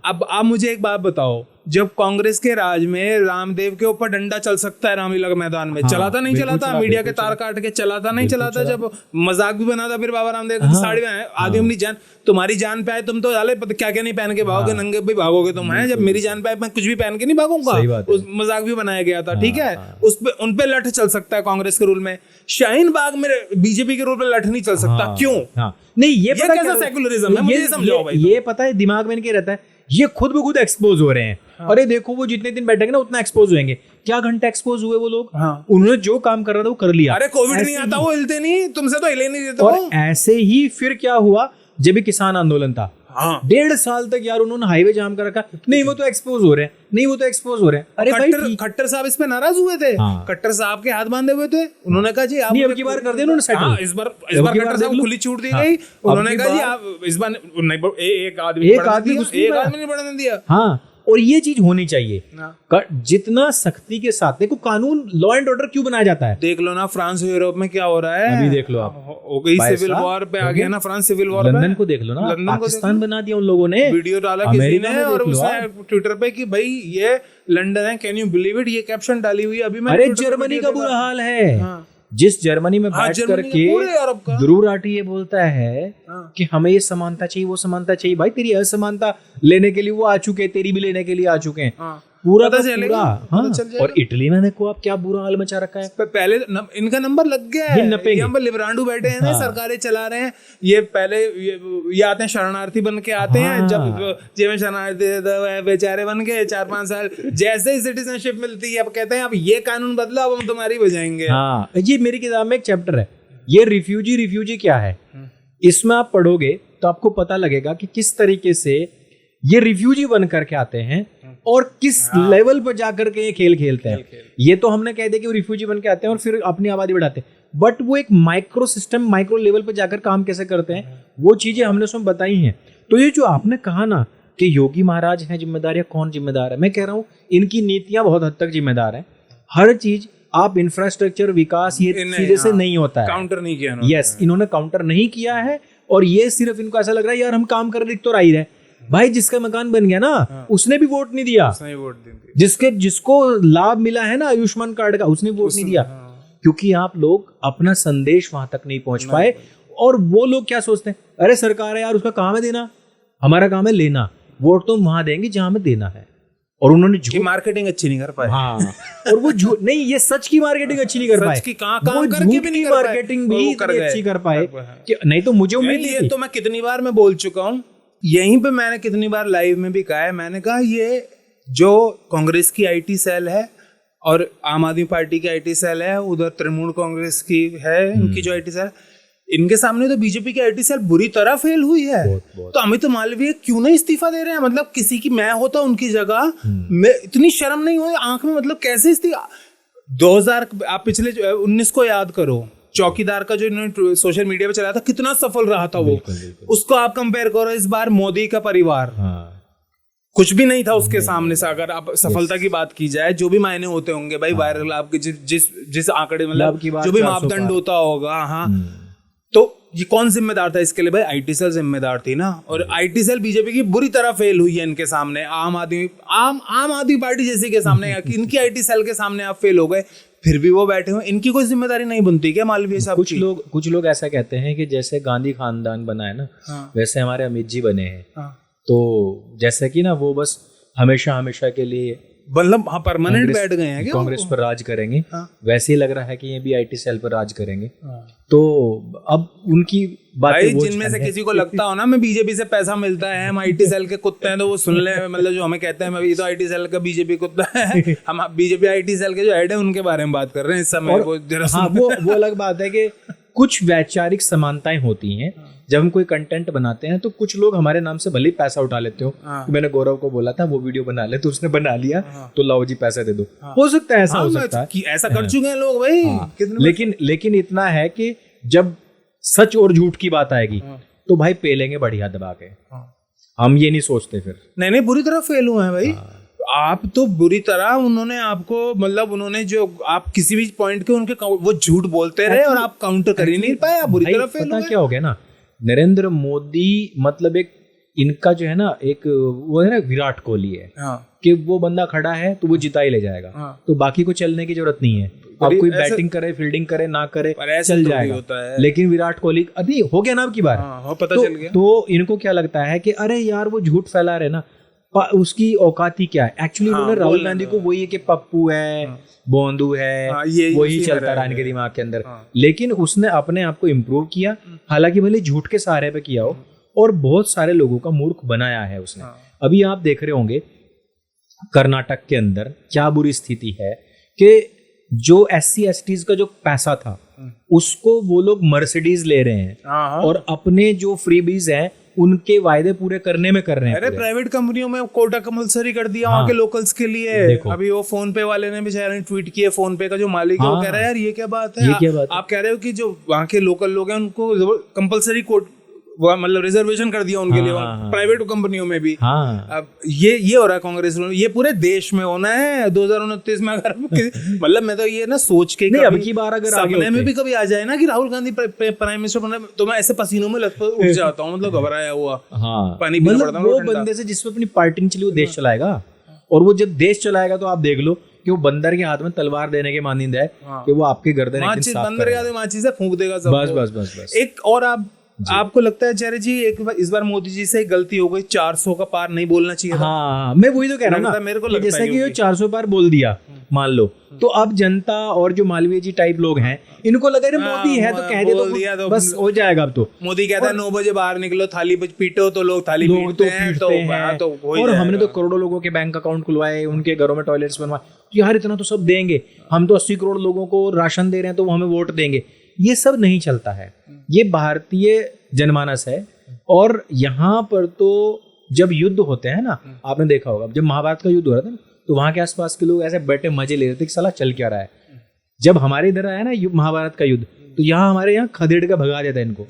अब आप मुझे एक बात बताओ, जब कांग्रेस के राज में रामदेव के ऊपर डंडा चल सकता है रामलीला के मैदान में, चलाता नहीं चलाता, मीडिया के तार काट के चलाता नहीं चलाता, जब मजाक भी बनाता फिर बाबा रामदेव की साड़ी में आदि अपनी जान, तुम्हारी जान पे आए तुम तो डाले क्या क्या नहीं पहन के भागोगे, नंगे भी भागोगे तुम है, जब मेरी जान पे आए मैं कुछ भी पहन के नहीं भागूंगा। उस मजाक भी बनाया गया था, ठीक है, उस पे उन पे लठ चल सकता है कांग्रेस के रूल में, शाहीन बाग में बीजेपी के रूल में लठ नहीं चल सकता, क्यों? नहीं, ये कैसा सेकुलरिज्म है, मुझे समझाओ भाई। ये पता है दिमाग में इनके रहता है, ये खुद ब खुद एक्सपोज हो रहे हैं। अरे देखो वो जितने दिन बैठेंगे ना उतना एक्सपोज होंगे। क्या घंटा एक्सपोज हुए वो लोग, उन्होंने जो काम कर रहा था वो कर लिया। अरे कोविड नहीं आता वो हिलते नहीं, तुमसे तो हिले नहीं देते। और ऐसे ही फिर क्या हुआ जब भी किसान आंदोलन था, 1.5 साल तक यार उन्होंने हाईवे जाम कर रखा, नहीं वो तो एक्सपोज हो रहे हैं, नहीं वो तो एक्सपोज हो रहे हैं। अरे भाई खट्टर साहब इस पे नाराज हुए थे, खट्टर साहब के हाथ बांधे हुए थे, उन्होंने कहा जी आप अब की बार कर दिया उन्होंने सेटल, इस बार खट्टर साहब खुली छूट दी गई, उन्होंने कहा जी आप इस बार एक आदमी नहीं बढ़ने दिया। हाँ, और ये चीज होनी चाहिए, जितना सख्ती के साथ। देखो कानून, लॉ एंड ऑर्डर क्यों बनाया जाता है, देख लो ना फ्रांस यूरोप में क्या हो रहा है, अभी देख लो आप, हो गई सिविल वॉर पे आ गया ना फ्रांस, सिविल वॉर पे। लंदन को देख लो ना, पाकिस्तान बना दिया उन लोगों ने, वीडियो डाला किसी ने और उसने ट्विटर पे कि भाई ये लंदन है, कैन यू बिलीव इट, ये कैप्शन डाली हुई है अभी। अरे जर्मनी का बुरा हाल है, जिस जर्मनी में बैठ करके ध्रुव राठी ये बोलता है कि हमें ये समानता चाहिए, वो समानता चाहिए। भाई तेरी असमानता लेने के लिए वो आ चुके हैं, तेरी भी लेने के लिए आ चुके हैं। पूरा पता का चलेगा, पूरा। पता चल हाँ, जाएगा। और इटली में देखो आप क्या बुरा हाल मचा रखा है। पहले इनका नंबर लग गया है, ये नपेंगे। यहाँ पर लिब्रांडू बैठे हैं ना, सरकारें चला रहे हैं। ये पहले ये आते हैं शरणार्थी बन के आते हैं, जब जेब में शरणार्थी बेचारे बन के 4-5 साल, जैसे ही सिटीजनशिप मिलती है अब कहते हैं अब ये कानून बदला, अब हम तुम्हारी बजाएंगे। हाँ, ये मेरी किताब में एक चैप्टर है, ये रिफ्यूजी क्या है। इसमें आप पढ़ोगे तो आपको पता लगेगा कि किस तरीके से ये रिफ्यूजी बन करके आते हैं और किस लेवल पर जाकर के ये खेल खेलते हैं। ये तो हमने कह दिया कि वो रिफ्यूजी बन के आते हैं और फिर अपनी आबादी बढ़ाते हैं, बट वो एक माइक्रो सिस्टम, माइक्रो लेवल पर जाकर काम कैसे करते हैं, वो चीजें हमने उसमें बताई हैं। तो ये जो आपने कहा ना कि योगी महाराज हैं जिम्मेदार या कौन जिम्मेदार है, मैं कह रहा हूँ इनकी नीतियां बहुत हद तक जिम्मेदार है। हर चीज आप इंफ्रास्ट्रक्चर विकास ये सीधे से नहीं होता है, काउंटर नहीं किया। यस, इन्होंने काउंटर नहीं किया है और ये सिर्फ इनको ऐसा लग रहा है यार हम काम कर लिख तो रही रहे। भाई जिसका मकान बन गया ना उसने भी वोट नहीं दिया, जिसको लाभ मिला है ना आयुष्मान कार्ड का उसने वोट नहीं दिया, क्योंकि आप लोग अपना संदेश वहां तक नहीं पहुंच पाए। और वो लोग क्या सोचते हैं, अरे सरकार है यार, उसका काम है देना, हमारा काम है लेना, वोट तो वहां देंगे जहां में देना है। और उन्होंने मार्केटिंग अच्छी नहीं कर पाए। हाँ, और वो झूठ नहीं, ये सच की मार्केटिंग अच्छी नहीं कर पाए, काम करके भी नहीं मार्केटिंग भी अच्छी कर पाए कि नहीं तो मुझे उम्मीद नहीं। तो मैं कितनी बार मैं बोल चुका हूँ, यहीं पे मैंने कितनी बार लाइव में भी कहा है, मैंने कहा ये जो कांग्रेस की आईटी सेल है और आम आदमी पार्टी की आईटी सेल है, उधर तृणमूल कांग्रेस की है इनकी जो आईटी सेल, इनके सामने तो बीजेपी की आईटी सेल बुरी तरह फेल हुई है। बहुत। तो अमित मालवीय क्यों नहीं इस्तीफा दे रहे हैं? मतलब किसी की मैं होता उनकी जगह, मैं इतनी शर्म नहीं हुई आंख में, मतलब कैसे इस्तीफा। 2000 आप पिछले 19 को याद करो, चौकीदार का जो इन्होंने सोशल मीडिया पे चलाया था कितना सफल रहा था वो, उसको आप कंपेयर करो इस बार मोदी का परिवार। कुछ भी नहीं था उसके सामने से, अगर आप सफलता की बात की जाए, जो भी मायने होते होंगे भाई, वायरल आपके जिस आंकड़े मतलब जो भी मापदंड होता होगा। हाँ, तो ये कौन जिम्मेदार था इसके लिए? भाई आईटी सेल जिम्मेदार थी ना। और आईटी सेल बीजेपी की बुरी तरह फेल हुई है इनके सामने, आम आदमी पार्टी जैसे के सामने, इनकी आईटी सेल के सामने आप फेल हो गए, फिर भी वो बैठे हो, इनकी कोई जिम्मेदारी नहीं बनती क्या मालवीय साहब? कुछ लोग ऐसा कहते हैं कि जैसे गांधी खानदान बना है ना, वैसे हमारे अमित जी बने हैं। तो जैसे कि ना वो बस हमेशा के लिए मतलब हाँ परमानेंट बैठ गए हैं, कांग्रेस पर राज करेंगे। वैसे ही लग रहा है कि ये भी आईटी सेल पर राज करेंगे। तो अब उनकी बातें जिनमें से किसी को लगता हो ना मैं बीजेपी से पैसा मिलता है, हम आईटी सेल के कुत्ते हैं, तो वो सुन ले, मतलब जो हमें कहते हैं मैं तो आईटी सेल का बीजेपी कुत्ता है। हम बीजेपी आईटी सेल के जो हेड है उनके बारे में बात कर रहे हैं इस समय। वो अलग बात है कि कुछ वैचारिक समानताएं होती हैं। जब हम कोई कंटेंट बनाते हैं तो कुछ लोग हमारे नाम से भले ही पैसा उठा लेते हो। मैंने गौरव को बोला था वो वीडियो बना ले, तो उसने बना लिया, तो लाओ जी पैसा दे दो। हो सकता है ऐसा, हो सकता है ऐसा कर चुके हैं लोग भाई। लेकिन इतना है कि जब सच और झूठ की बात आएगी तो भाई पेलेंगे बढ़िया दबा के। हम ये नहीं सोचते फिर। नहीं बुरी तरह फेल हुए हैं भाई। आप तो बुरी तरह, उन्होंने आपको मतलब उन्होंने जो आप किसी भी पॉइंट के उनके वो झूठ बोलते रहे और आप काउंटर कर ही नहीं पाए, आप बुरी तरह फेल हुए। क्या हो गया ना, नरेंद्र मोदी मतलब एक इनका जो है ना, एक वो है ना विराट कोहली है। कि वो बंदा खड़ा है तो वो जिता ही ले जाएगा। तो बाकी को चलने की जरूरत नहीं है। अब कोई बैटिंग करे, फील्डिंग करे, ना करे, चल जाएगा। लेकिन विराट कोहली अभी हो गया ना अब की बार, पता चल गया। तो इनको क्या लगता है कि अरे यार वो झूठ फैला रहे ना, उसकी औकाती क्या है। एक्चुअली उन्होंने राहुल गांधी को वही है कि पप्पू है, बोंदू है, वही चलता रहा इनके दिमाग के अंदर। लेकिन उसने अपने आप को इम्प्रूव किया, हालांकि भले झूठ के सहारे पे किया हो, और बहुत सारे लोगों का मूर्ख बनाया है उसने। अभी आप देख रहे होंगे कर्नाटक के अंदर क्या बुरी स्थिति है कि जो SC/STs का जो पैसा था उसको वो लोग मर्सिडीज ले रहे हैं और अपने जो फ्रीबीज हैं उनके वायदे पूरे करने में कर रहे हैं। अरे प्राइवेट कंपनियों में कोटा कंपलसरी कर दिया वहाँ के लोकल्स के लिए। अभी वो फोन पे वाले ने बेचारे ट्वीट किया, फोन पे का जो मालिक है वो कह रहा है यार ये क्या बात है, आप कह रहे हो कि जो वहाँ के लोकल लोग हैं उनको कंपलसरी मतलब रिजर्वेशन कर दिया उनके लिए प्राइवेट कंपनियों में भी। अब ये हो रहा है कांग्रेस में, ये पूरे देश में होना है 2029 में। अगर मतलब मैं तो ये ना सोच के नहीं, अब की बार अगर सपने में भी कभी आ जाए ना कि राहुल गांधी प्राइम मिनिस्टर बने, तो मैं ऐसे पसीनों में लथपथ उठ जाता हूँ, मतलब घबराया हुआ। पानी पीना पड़ता है। वो बंदे से जिसमें अपनी पार्टी चली वो देश चलाएगा, और वो जब देश चलाएगा तो आप देख लो कि वो बंदर के हाथ में तलवार देने के मानिंद है कि वो आपके गर्दन बंदर के हाथ में माचिस से फूंक देगा सब। बस। एक और आप आपको लगता है आचार्य जी इस बार मोदी जी से गलती हो गई, 400 का पार नहीं बोलना चाहिए था? हाँ, मैं वही तो कह रहा हूँ ना, मेरे को कि लगता जैसा है कि ये 400 पार बोल दिया मान लो, तो अब जनता और जो मालवीय जी टाइप लोग हैं, इनको लगा रे मोदी है तो कह दे तो बस हो जाएगा। अब तो मोदी कहता है 9 बजे बाहर निकलो, थाली पीटो, तो लोग थाली पीटते हैं, तो और हमने तो करोड़ों लोगों के बैंक अकाउंट खुलवाए, उनके घरों में टॉयलेट्स बनवाए, यार इतना तो सब देंगे, हम तो 80 करोड़ लोगों को राशन दे रहे हैं तो वो हमें वोट देंगे। ये सब नहीं चलता है, ये भारतीय जनमानस है। और यहाँ पर तो जब युद्ध होते हैं ना, आपने देखा होगा जब महाभारत का युद्ध हो रहा था ना, तो वहाँ के आसपास के लोग ऐसे बैठे मजे ले रहे थे कि साला चल क्या रहा है। जब हमारे इधर आया ना महाभारत का युद्ध, तो यहाँ हमारे यहाँ खदेड़ का भगा देता है इनको।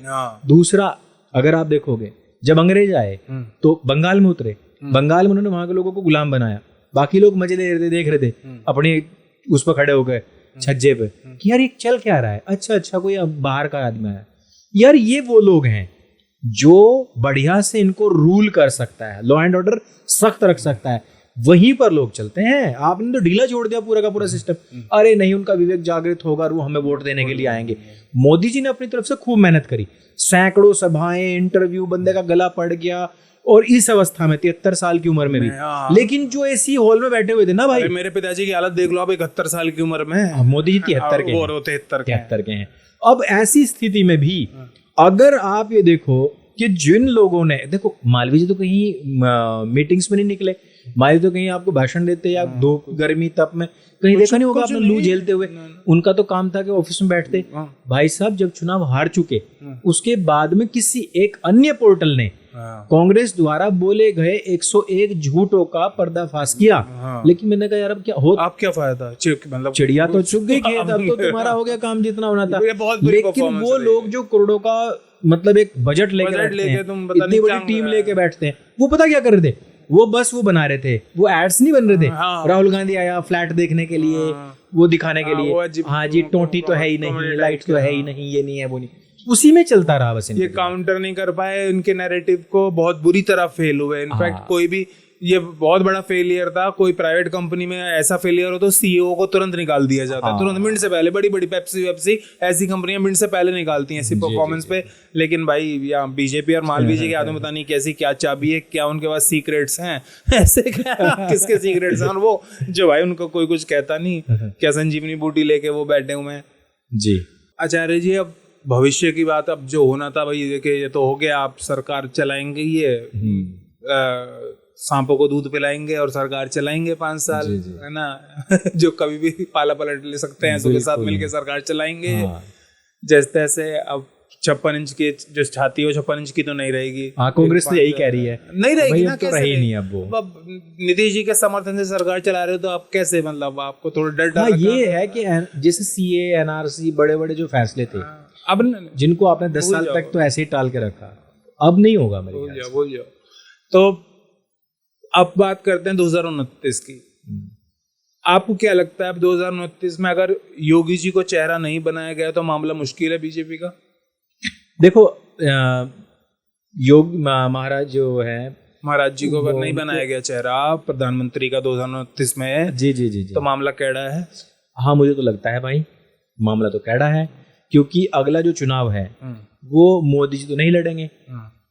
दूसरा, अगर आप देखोगे जब अंग्रेज आए तो बंगाल में उतरे, बंगाल में उन्होंने वहां के लोगों को गुलाम बनाया, बाकी लोग मजे ले रहे थे, देख रहे थे अपनी उस पर खड़े हो गए छज्जे पे कि यार ये चल क्या रहा है, अच्छा कोई बाहर का आदमी आया। यार ये वो लोग हैं जो बढ़िया से इनको रूल कर सकता है, लॉ एंड ऑर्डर सख्त रख सकता है, वहीं पर लोग चलते हैं। आपने तो ढीला छोड़ दिया पूरा का पूरा सिस्टम। अरे नहीं, उनका विवेक जागृत होगा, वो हमें वोट देने के लिए आएंगे। मोदी जी ने अपनी तरफ से खूब मेहनत करी, सैकड़ों सभाएं, इंटरव्यू, बंदे का गला पड़ गया, और इस अवस्था में 73 साल की उम्र में भी। लेकिन जो एसी हॉल में बैठे हुए थे ना भाई, मेरे पिताजी की हालत देख लो, आप 71 साल की उम्र में, मोदी जी 73 के हैं। अब ऐसी स्थिति में भी अगर आप ये देखो कि जिन लोगों ने, देखो मालवीय जी तो कहीं मीटिंग्स में नहीं निकले, मालवीय तो कहीं आपको भाषण देते या धूप गर्मी तप में कहीं देखा नहीं होगा आपने लू झेलते हुए। उनका तो काम था कि ऑफिस में बैठते। भाई साहब जब चुनाव हार चुके, उसके बाद में किसी एक अन्य पोर्टल ने कांग्रेस द्वारा बोले गए 101 झूठों का पर्दाफाश किया। लेकिन मैंने कहा यार अब क्या हो, आप क्या फायदा, मतलब चिड़िया तो चुग गई खेत, अब तो तुम्हारा हो गया काम जितना होना था। लेकिन वो लोग जो करोड़ों का मतलब एक बजट लेके इतनी बड़ी टीम लेके बैठते हैं, वो पता क्या कर रहे थे, वो बस वो बना रहे थे, वो एड्स नहीं बन रहे थे। राहुल गांधी आया फ्लैट देखने के लिए, वो दिखाने के लिए, हाँ जी टोटी तो है ही नहीं, लाइट तो है ही नहीं, ये नहीं है वो नहीं, उसी में चलता रहा बस। ये काउंटर नहीं कर पाए, उनके नैरेटिव को बहुत बुरी तरह फेल हुए। इनफैक्ट कोई भी, ये बहुत बड़ा फेलियर था। कोई प्राइवेट कंपनी में ऐसा फेलियर हो तो सीईओ को तुरंत निकाल दिया जाता है, तुरंत, मिनट से पहले। बड़ी बड़ी पेप्सी ऐसी कंपनियां मिनट से पहले निकालती हैं ऐसी परफॉर्मेंस पे। लेकिन भाई यहाँ बीजेपी और मालवीय जी के हाथ में पता नहीं कैसी क्या चाबी है, क्या उनके पास सीक्रेट्स हैं, ऐसे किसके सीक्रेट्स हैं। और वो जो भाई उनको कोई कुछ कहता नहीं, क्या संजीवनी बूटी लेके वो बैठे हुए हैं जी। आचार्य जी, अब भविष्य की बात, अब जो होना था भाई देखिए, ये तो हो गया। आप सरकार चलाएंगे, ये सांपों को दूध पिलाएंगे और सरकार चलाएंगे 5 साल, है ना। जो कभी भी पाला पलट ले सकते हैं, उसके साथ मिलकर सरकार चलाएंगे जैसे तैसे। अब 56 इंच की जो छाती है 56 इंच की तो नहीं रहेगी। कांग्रेस तो यही कह रही है, नहीं रहेगी ना, तो रही नहीं। अब वो नीतीश जी के समर्थन से सरकार चला रहे हो, तो आप कैसे, मतलब आपको थोड़ा डर ये है कि जैसे सीए, एनआरसी, बड़े बड़े जो फैसले थे, अब जिनको आपने 10 साल तक तो ऐसे ही टाल के रखा, अब नहीं होगा मेरे ख्याल से। बोल जाओ। तो अब बात करते हैं 2029 की। आपको क्या लगता है, अब 2029 में अगर योगी जी को चेहरा नहीं बनाया गया तो मामला मुश्किल है बीजेपी का? देखो योगी महाराज जो है, महाराज जी को अगर नहीं बनाया गया चेहरा प्रधानमंत्री का 2029 में, जी, तो मामला कैड़ा है? हाँ, मुझे तो लगता है भाई मामला तो कैड़ा है, क्योंकि अगला जो चुनाव है वो मोदी जी तो नहीं लड़ेंगे,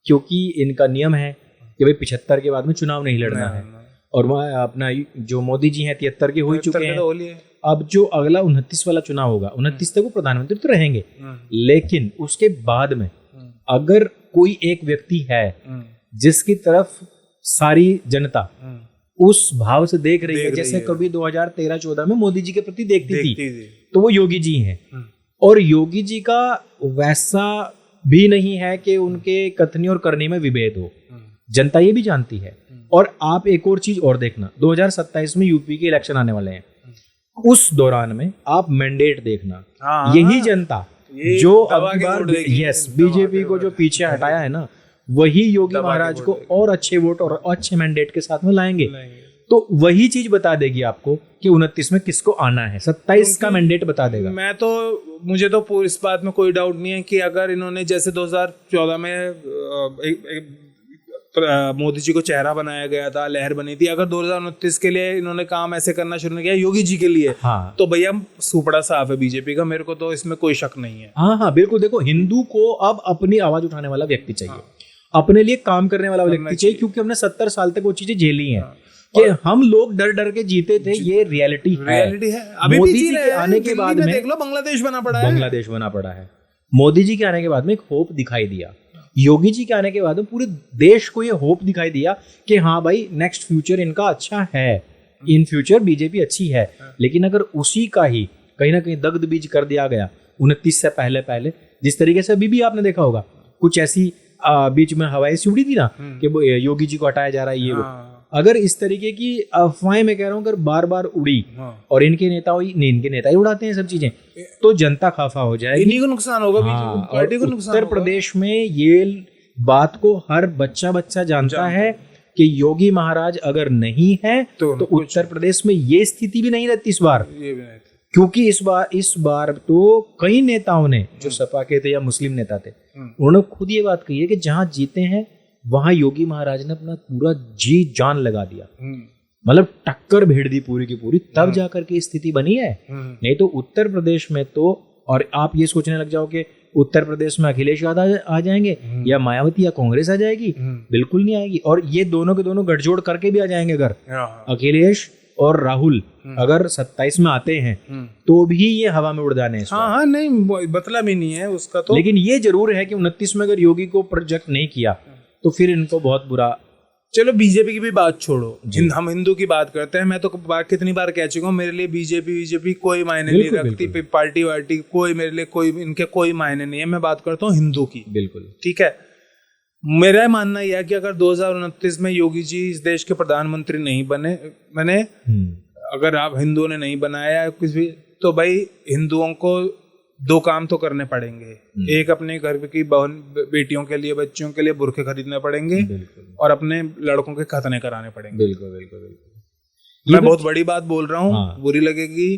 क्योंकि इनका नियम है कि भाई 75 के बाद में चुनाव नहीं लड़ना है। और वह अपना जो मोदी जी हैं 73 के हो चुके हैं। अब जो अगला 29 वाला चुनाव होगा, 29 तक वो प्रधानमंत्री तो रहेंगे, लेकिन उसके बाद में अगर कोई एक व्यक्ति है जिसकी तरफ सारी जनता उस भाव से देख रही है, जैसे कभी 2013-14 में मोदी जी के प्रति देखती थी, तो वो योगी जी हैं। और योगी जी का वैसा भी नहीं है कि उनके कथनी और करनी में विभेद हो, जनता ये भी जानती है। और आप एक और चीज और देखना, 2027 में यूपी के इलेक्शन आने वाले हैं, उस दौरान में आप मैंडेट देखना, यही जनता जो अब की बार बीजेपी को जो पीछे हटाया है ना, वही योगी महाराज को और अच्छे वोट और अच्छे मैंडेट के साथ में लाएंगे। तो वही चीज बता देगी आपको कि 29 में किसको आना है, 27 का मैंडेट बता देगा। मुझे तो इस बात में कोई डाउट नहीं है कि अगर इन्होंने जैसे 2014 में मोदी जी को चेहरा बनाया गया था, लहर बनी थी। अगर 2029 के लिए इन्होंने काम ऐसे करना शुरू किया योगी जी के लिए, हाँ। तो भैया सुपड़ा साफ है बीजेपी का, मेरे को तो इसमें कोई शक नहीं है। हाँ हाँ बिल्कुल। देखो, हिंदू को अब अपनी आवाज उठाने वाला व्यक्ति चाहिए, अपने लिए काम करने वाला व्यक्ति चाहिए, क्योंकि हमने 70 साल तक वो चीजें झेली हैं कि हम लोग डर डर के जीते थे। ये रियलिटी है। अभी मोदी भी जी जी के आने के बाद में देख लो बांग्लादेश बना पड़ा है। बांग्लादेश बना पड़ा है। मोदी जी के आने के बाद में एक होप दिखाई दिया। योगी जी के आने के बाद में पूरे देश को ये होप दिखाई दिया कि हाँ भाई, नेक्स्ट फ्यूचर इनका अच्छा है, इन फ्यूचर बीजेपी अच्छी है। लेकिन अगर उसी का ही कहीं ना कहीं दग्ध बीज कर दिया गया 29 से पहले, जिस तरीके से अभी भी आपने देखा होगा कुछ ऐसी बीच में हवाई से उड़ी थी ना कि योगी जी को हटाया जा रहा है, ये वो। अगर इस तरीके की अफवाहें, मैं कह रहा हूँ, अगर बार बार उड़ी और इनके नेता ही उड़ाते हैं सब चीजें, तो जनता खफा हो जाएगी, इन्हीं को नुकसान होगा, पार्टी को नुकसान। उत्तर प्रदेश में ये बात को हर बच्चा जानता है कि योगी महाराज अगर नहीं है तो उत्तर प्रदेश में ये स्थिति भी नहीं रहती इस बार। क्योंकि इस बार तो कई नेताओं ने, जो सपा के थे या मुस्लिम नेता थे, उन्होंने खुद ये बात कही है कि जहां जीते हैं वहां योगी महाराज ने अपना पूरा जी जान लगा दिया, मतलब टक्कर भेड़ दी पूरी की पूरी, तब जाकर के स्थिति बनी है। नहीं तो उत्तर प्रदेश में तो, और आप ये सोचने लग जाओ कि उत्तर प्रदेश में अखिलेश यादव आ जाएंगे या मायावती या कांग्रेस आ जाएगी, बिल्कुल नहीं आएगी। और ये दोनों के दोनों गठजोड़ करके भी आ जाएंगे। अगर अखिलेश और राहुल अगर 27 में आते हैं तो भी ये हवा में उड़ जाने हैं। हाँ, नहीं मतलब ही नहीं है उसका तो। लेकिन ये जरूर है कि 29 में अगर योगी को प्रोजेक्ट नहीं किया तो फिर इनको बहुत बुरा। चलो बीजेपी की भी बात छोड़ो, हम हिंदू की बात करते हैं। मैं तो कितनी बार कह चुका हूँ, मेरे लिए बीजेपी कोई मायने नहीं रखती, पार्टी वार्टी कोई मेरे लिए इनके कोई मायने नहीं है। मैं बात करता हूँ हिंदू की। बिल्कुल ठीक है। मेरा मानना यह है कि अगर 2029 में योगी जी इस देश के प्रधानमंत्री नहीं बने, अगर आप हिंदुओं ने नहीं बनाया कुछ भी, तो भाई हिंदुओं को 2 काम तो करने पड़ेंगे। एक, अपने घर की बहन बेटियों के लिए, बच्चियों के लिए बुरखे खरीदने पड़ेंगे, और अपने लड़कों के खतने कराने पड़ेंगे। बिल्कुल। मैं बहुत बड़ी बात बोल रहा हूँ, बुरी लगेगी,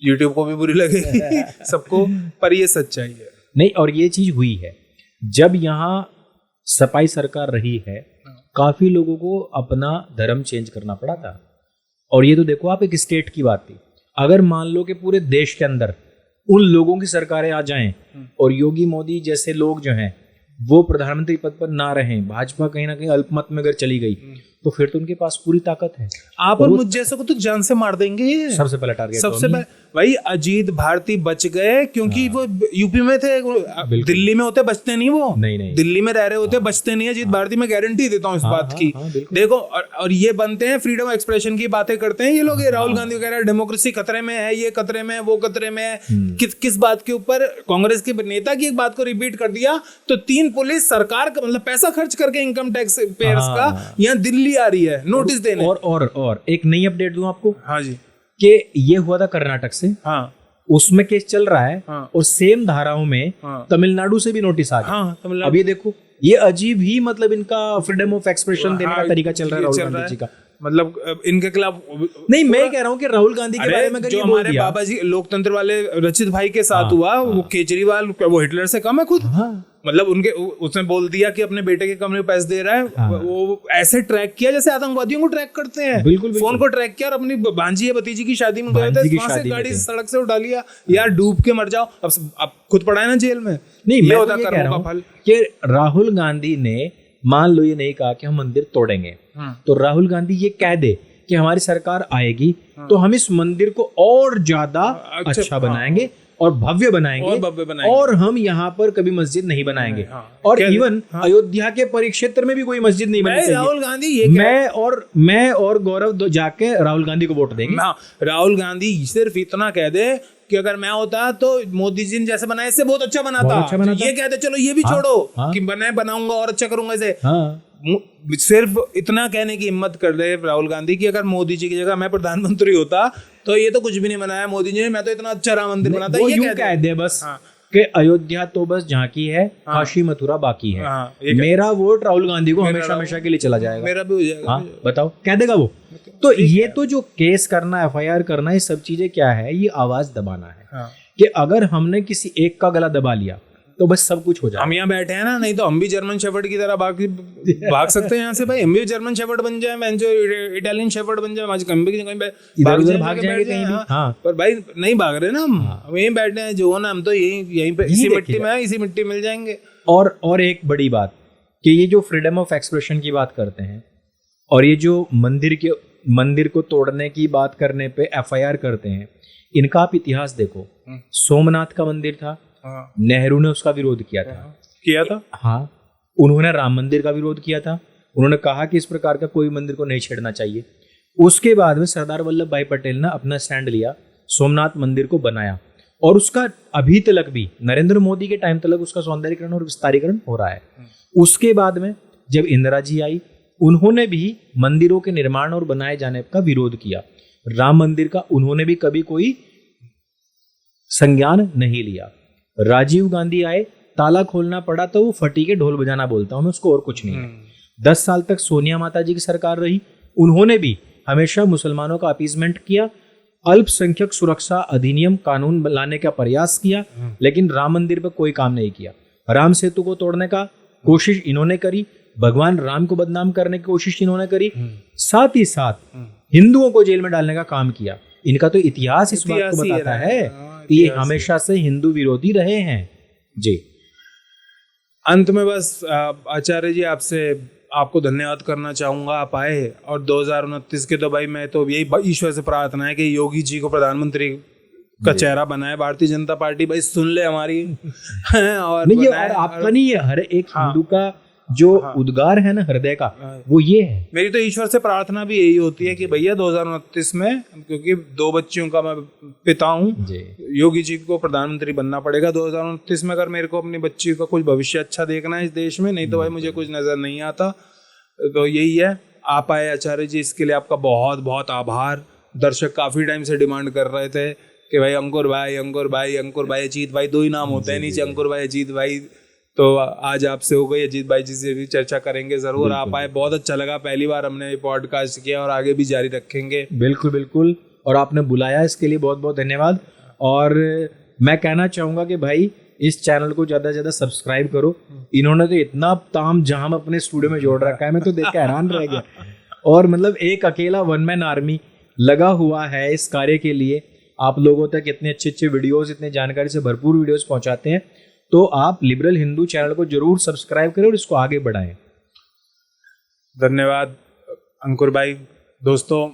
यूट्यूब को भी बुरी लगेगी सबको, पर ये सच्चाई है। नहीं, और ये चीज हुई है जब यहाँ सपाई सरकार रही है, काफी लोगों को अपना धर्म चेंज करना पड़ा था। और ये तो देखो आप, एक स्टेट की बात थी। अगर मान लो कि पूरे देश के अंदर उन लोगों की सरकारें आ जाएं और योगी मोदी जैसे लोग जो हैं वो प्रधानमंत्री पद पर ना रहें, भाजपा कहीं ना कहीं अल्पमत में अगर चली गई, तो फिर तो उनके पास पूरी ताकत है। आप और मुझ जैसे को तो जान से मार देंगे। सबसे पहला टारगेट सबसे पहले भाई अजीत भारती बच गए, क्योंकि वो यूपी में थे। दिल्ली में होते बचते नहीं, वो नहीं। दिल्ली में रह रहे होते बचते नहीं। अजीत भारती, मैं गारंटी देता हूँ इस बात की। देखो, और ये बनते हैं फ्रीडम ऑफ एक्सप्रेशन की बातें करते हैं ये लोग। राहुल गांधी वगैरह, डेमोक्रेसी खतरे में है, ये खतरे में है, वो खतरे में है। किस बात के ऊपर? कांग्रेस के नेता की एक बात को रिपीट कर दिया तो 3 पुलिस सरकार का, मतलब पैसा खर्च करके इनकम टैक्स पेयर्स का, यहाँ दिल्ली आ रही है नोटिस देने। और एक नई अपडेट दूं आपको। हाँ जी। कि ये हुआ था कर्नाटक से, हाँ, उसमें केस चल रहा है, हाँ, और सेम धाराओं में तमिलनाडु से भी नोटिस आ गया। हाँ, अब ये देखो, ये अजीब ही, मतलब इनका फ्रीडम ऑफ एक्सप्रेशन देने का तरीका चल रहा है राहुल गांधी जी का। मतलब इनके खिलाफ नहीं, मैं कह रहा हूँ कि राहुल गांधी के बारे में जो हमारे बाबा जी लोकतंत्र वाले रचित भाई के साथ हुआ, वो केजरीवाल वो हिटलर से कम है खुद। मतलब उसने बोल दिया कि अपने बेटे के कमरे में पैसे दे रहा है। वो ऐसे ट्रैक किया जैसे आतंकवादियों को ट्रैक करते हैं। बिल्कुल। फोन को ट्रैक किया और अपनी भांजी या भतीजी की शादी में गए थे, वहां से गाड़ी सड़क से उठा लिया। यार डूब के मर जाओ, अब खुद पड़ा है ना जेल में। नहीं, मैं तो ये कह रहा हूं कि राहुल गांधी ने, मान लो ये नहीं कहा कि हम मंदिर तोड़ेंगे, तो राहुल गांधी ये कह दे कि हमारी सरकार आएगी तो हम इस मंदिर को और ज्यादा अच्छा बनाएंगे और भव्य बनाएंगे, और हम यहाँ पर कभी मस्जिद नहीं बनाएंगे। और इवन अयोध्या के परिक्षेत्र में भी कोई मस्जिद नहीं बनेगी। राहुल गांधी ये मैं और गौरव जाके राहुल गांधी को वोट देंगे। राहुल गांधी सिर्फ इतना कह दे कि अगर मैं होता तो मोदी जी ने जैसे बनाया इससे बहुत अच्छा बनाता। ये कहते चलो ये भी छोड़ो कि बनाऊंगा और अच्छा करूंगा इसे। सिर्फ इतना कहने की हिम्मत कर दे राहुल गांधी कि अगर मोदी जी की जगह मैं प्रधानमंत्री होता तो ये तो कुछ भी नहीं बनाया मोदी जी ने, मैं तो इतना अच्छा राम मंदिर बनाता। ये यूं कह दे बस कि अयोध्या तो बस झांकी है, काशी मथुरा बाकी है। मेरा वोट राहुल गांधी को हमेशा के लिए चला जाएगा। मेरा भी हो जाएगा। बताओ, कह देगा वो। तो ये तो जो केस करना, FIR करना, ये सब चीजें क्या है? ये आवाज दबाना है कि अगर हमने किसी एक का गला दबा लिया तो बस सब कुछ हो जाए। हम यहाँ बैठे हैं ना, नहीं तो हम भी जर्मन शेफर्ड की तरह भाग सकते हैं यहाँ से भाई। हम भी जर्मन शेफर्ड बन जाए, मैं जो इटालियन शेफर्ड बन जाए, आज कहीं इधर भाग जाएंगे कहीं भी। हाँ, पर भाई नहीं भाग रहे ना हम यहीं बैठे हैं, जो ना हम तो यहीं पे इसी मिट्टी में है, इसी मिट्टी मिल जाएंगे। और एक बड़ी बात कि ये जो फ्रीडम ऑफ एक्सप्रेशन की बात करते हैं और ये जो मंदिर को तोड़ने की बात करने पे FIR करते हैं, इनका आप इतिहास देखो। सोमनाथ का मंदिर था, नेहरू ने उसका विरोध किया था। हाँ, उन्होंने राम मंदिर का विरोध किया था। उन्होंने कहा कि इस प्रकार का कोई मंदिर को नहीं छेड़ना चाहिए। उसके बाद में सरदार वल्लभ भाई पटेल ने अपना स्टैंड लिया, सोमनाथ मंदिर को बनाया और उसका अभी तक भी नरेंद्र मोदी के टाइम तक उसका सौंदर्यीकरण और विस्तारीकरण हो रहा है। उसके बाद में जब इंदिरा जी आई, उन्होंने भी मंदिरों के निर्माण और बनाए जाने का विरोध किया। राम मंदिर का उन्होंने भी कभी कोई संज्ञान नहीं लिया। राजीव गांधी आए, ताला खोलना पड़ा तो वो फटी के ढोल बजाना बोलता हूं मैं, उसको और कुछ नहीं है। 10 साल तक सोनिया माता जी की सरकार रही, उन्होंने भी हमेशा मुसलमानों का अपीजमेंट किया, अल्पसंख्यक सुरक्षा अधिनियम कानून लाने का प्रयास किया, लेकिन राम मंदिर पर कोई काम नहीं किया। राम सेतु को तोड़ने का कोशिश इन्होंने करी, भगवान राम को बदनाम करने की कोशिश इन्होंने करी, साथ ही साथ हिंदुओं को जेल में डालने का काम किया। इनका तो इतिहास इस बात को बताता है कि ये हमेशा से हिंदू विरोधी रहे हैं जी। अंत में बस आचार्य जी आपको धन्यवाद करना चाहूंगा, आप आए। और 2029 के तो भाई मैं तो यही ईश्वर से प्रार्थना है कि योगी जी को प्रधानमंत्री का चेहरा बनाए भारतीय जनता पार्टी, भाई सुन ले हमारी। और नहीं, ये और आपका नहीं है, हर एक हिंदू का जो उद्गार है ना हृदय का, वो ये है। मेरी तो ईश्वर से प्रार्थना भी यही होती है कि भैया 2029 में, क्योंकि 2 बच्चियों का मैं पिता हूँ, योगी जी को प्रधानमंत्री बनना पड़ेगा 2029 में, अगर मेरे को अपनी बच्ची का कुछ भविष्य अच्छा देखना है इस देश में। नहीं तो भाई मुझे कुछ नजर नहीं आता। तो यही है, आप आए आचार्य जी, इसके लिए आपका बहुत बहुत आभार। दर्शक काफी टाइम से डिमांड कर रहे थे कि भाई अंकुर भाई, अजीत भाई, 2 ही नाम होते हैं नीचे, अंकुर भाई, अजीत भाई। तो आज आपसे हो गई, अजीत भाई जी से भी चर्चा करेंगे जरूर। आप आए, बहुत अच्छा लगा, पहली बार हमने पॉडकास्ट किया और आगे भी जारी रखेंगे। बिल्कुल बिल्कुल, और आपने बुलाया इसके लिए बहुत बहुत धन्यवाद। और मैं कहना चाहूँगा कि भाई इस चैनल को ज़्यादा से ज़्यादा सब्सक्राइब करो। इन्होंने तो इतना ताम झाम अपने स्टूडियो में जोड़ रखा है, मैं तो देख के हैरान रह गया। और मतलब एक अकेला 1 मैन आर्मी लगा हुआ है इस कार्य के लिए। आप लोगों तक इतने अच्छे अच्छे वीडियोज़, इतने जानकारी से भरपूर वीडियोज़ पहुँचाते हैं। तो आप लिबरल हिंदू चैनल को जरूर सब्सक्राइब करें और इसको आगे बढ़ाएं। धन्यवाद अंकुर भाई। दोस्तों,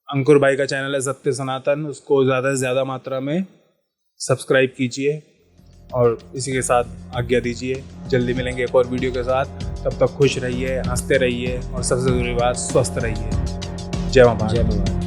अंकुर भाई का चैनल है सत्य सनातन, उसको ज़्यादा से ज़्यादा मात्रा में सब्सक्राइब कीजिए और इसी के साथ आज्ञा दीजिए। जल्दी मिलेंगे एक और वीडियो के साथ। तब तक खुश रहिए, हंसते रहिए और सबसे ज़रूरी बात, स्वस्थ रहिए। जय मां भारत।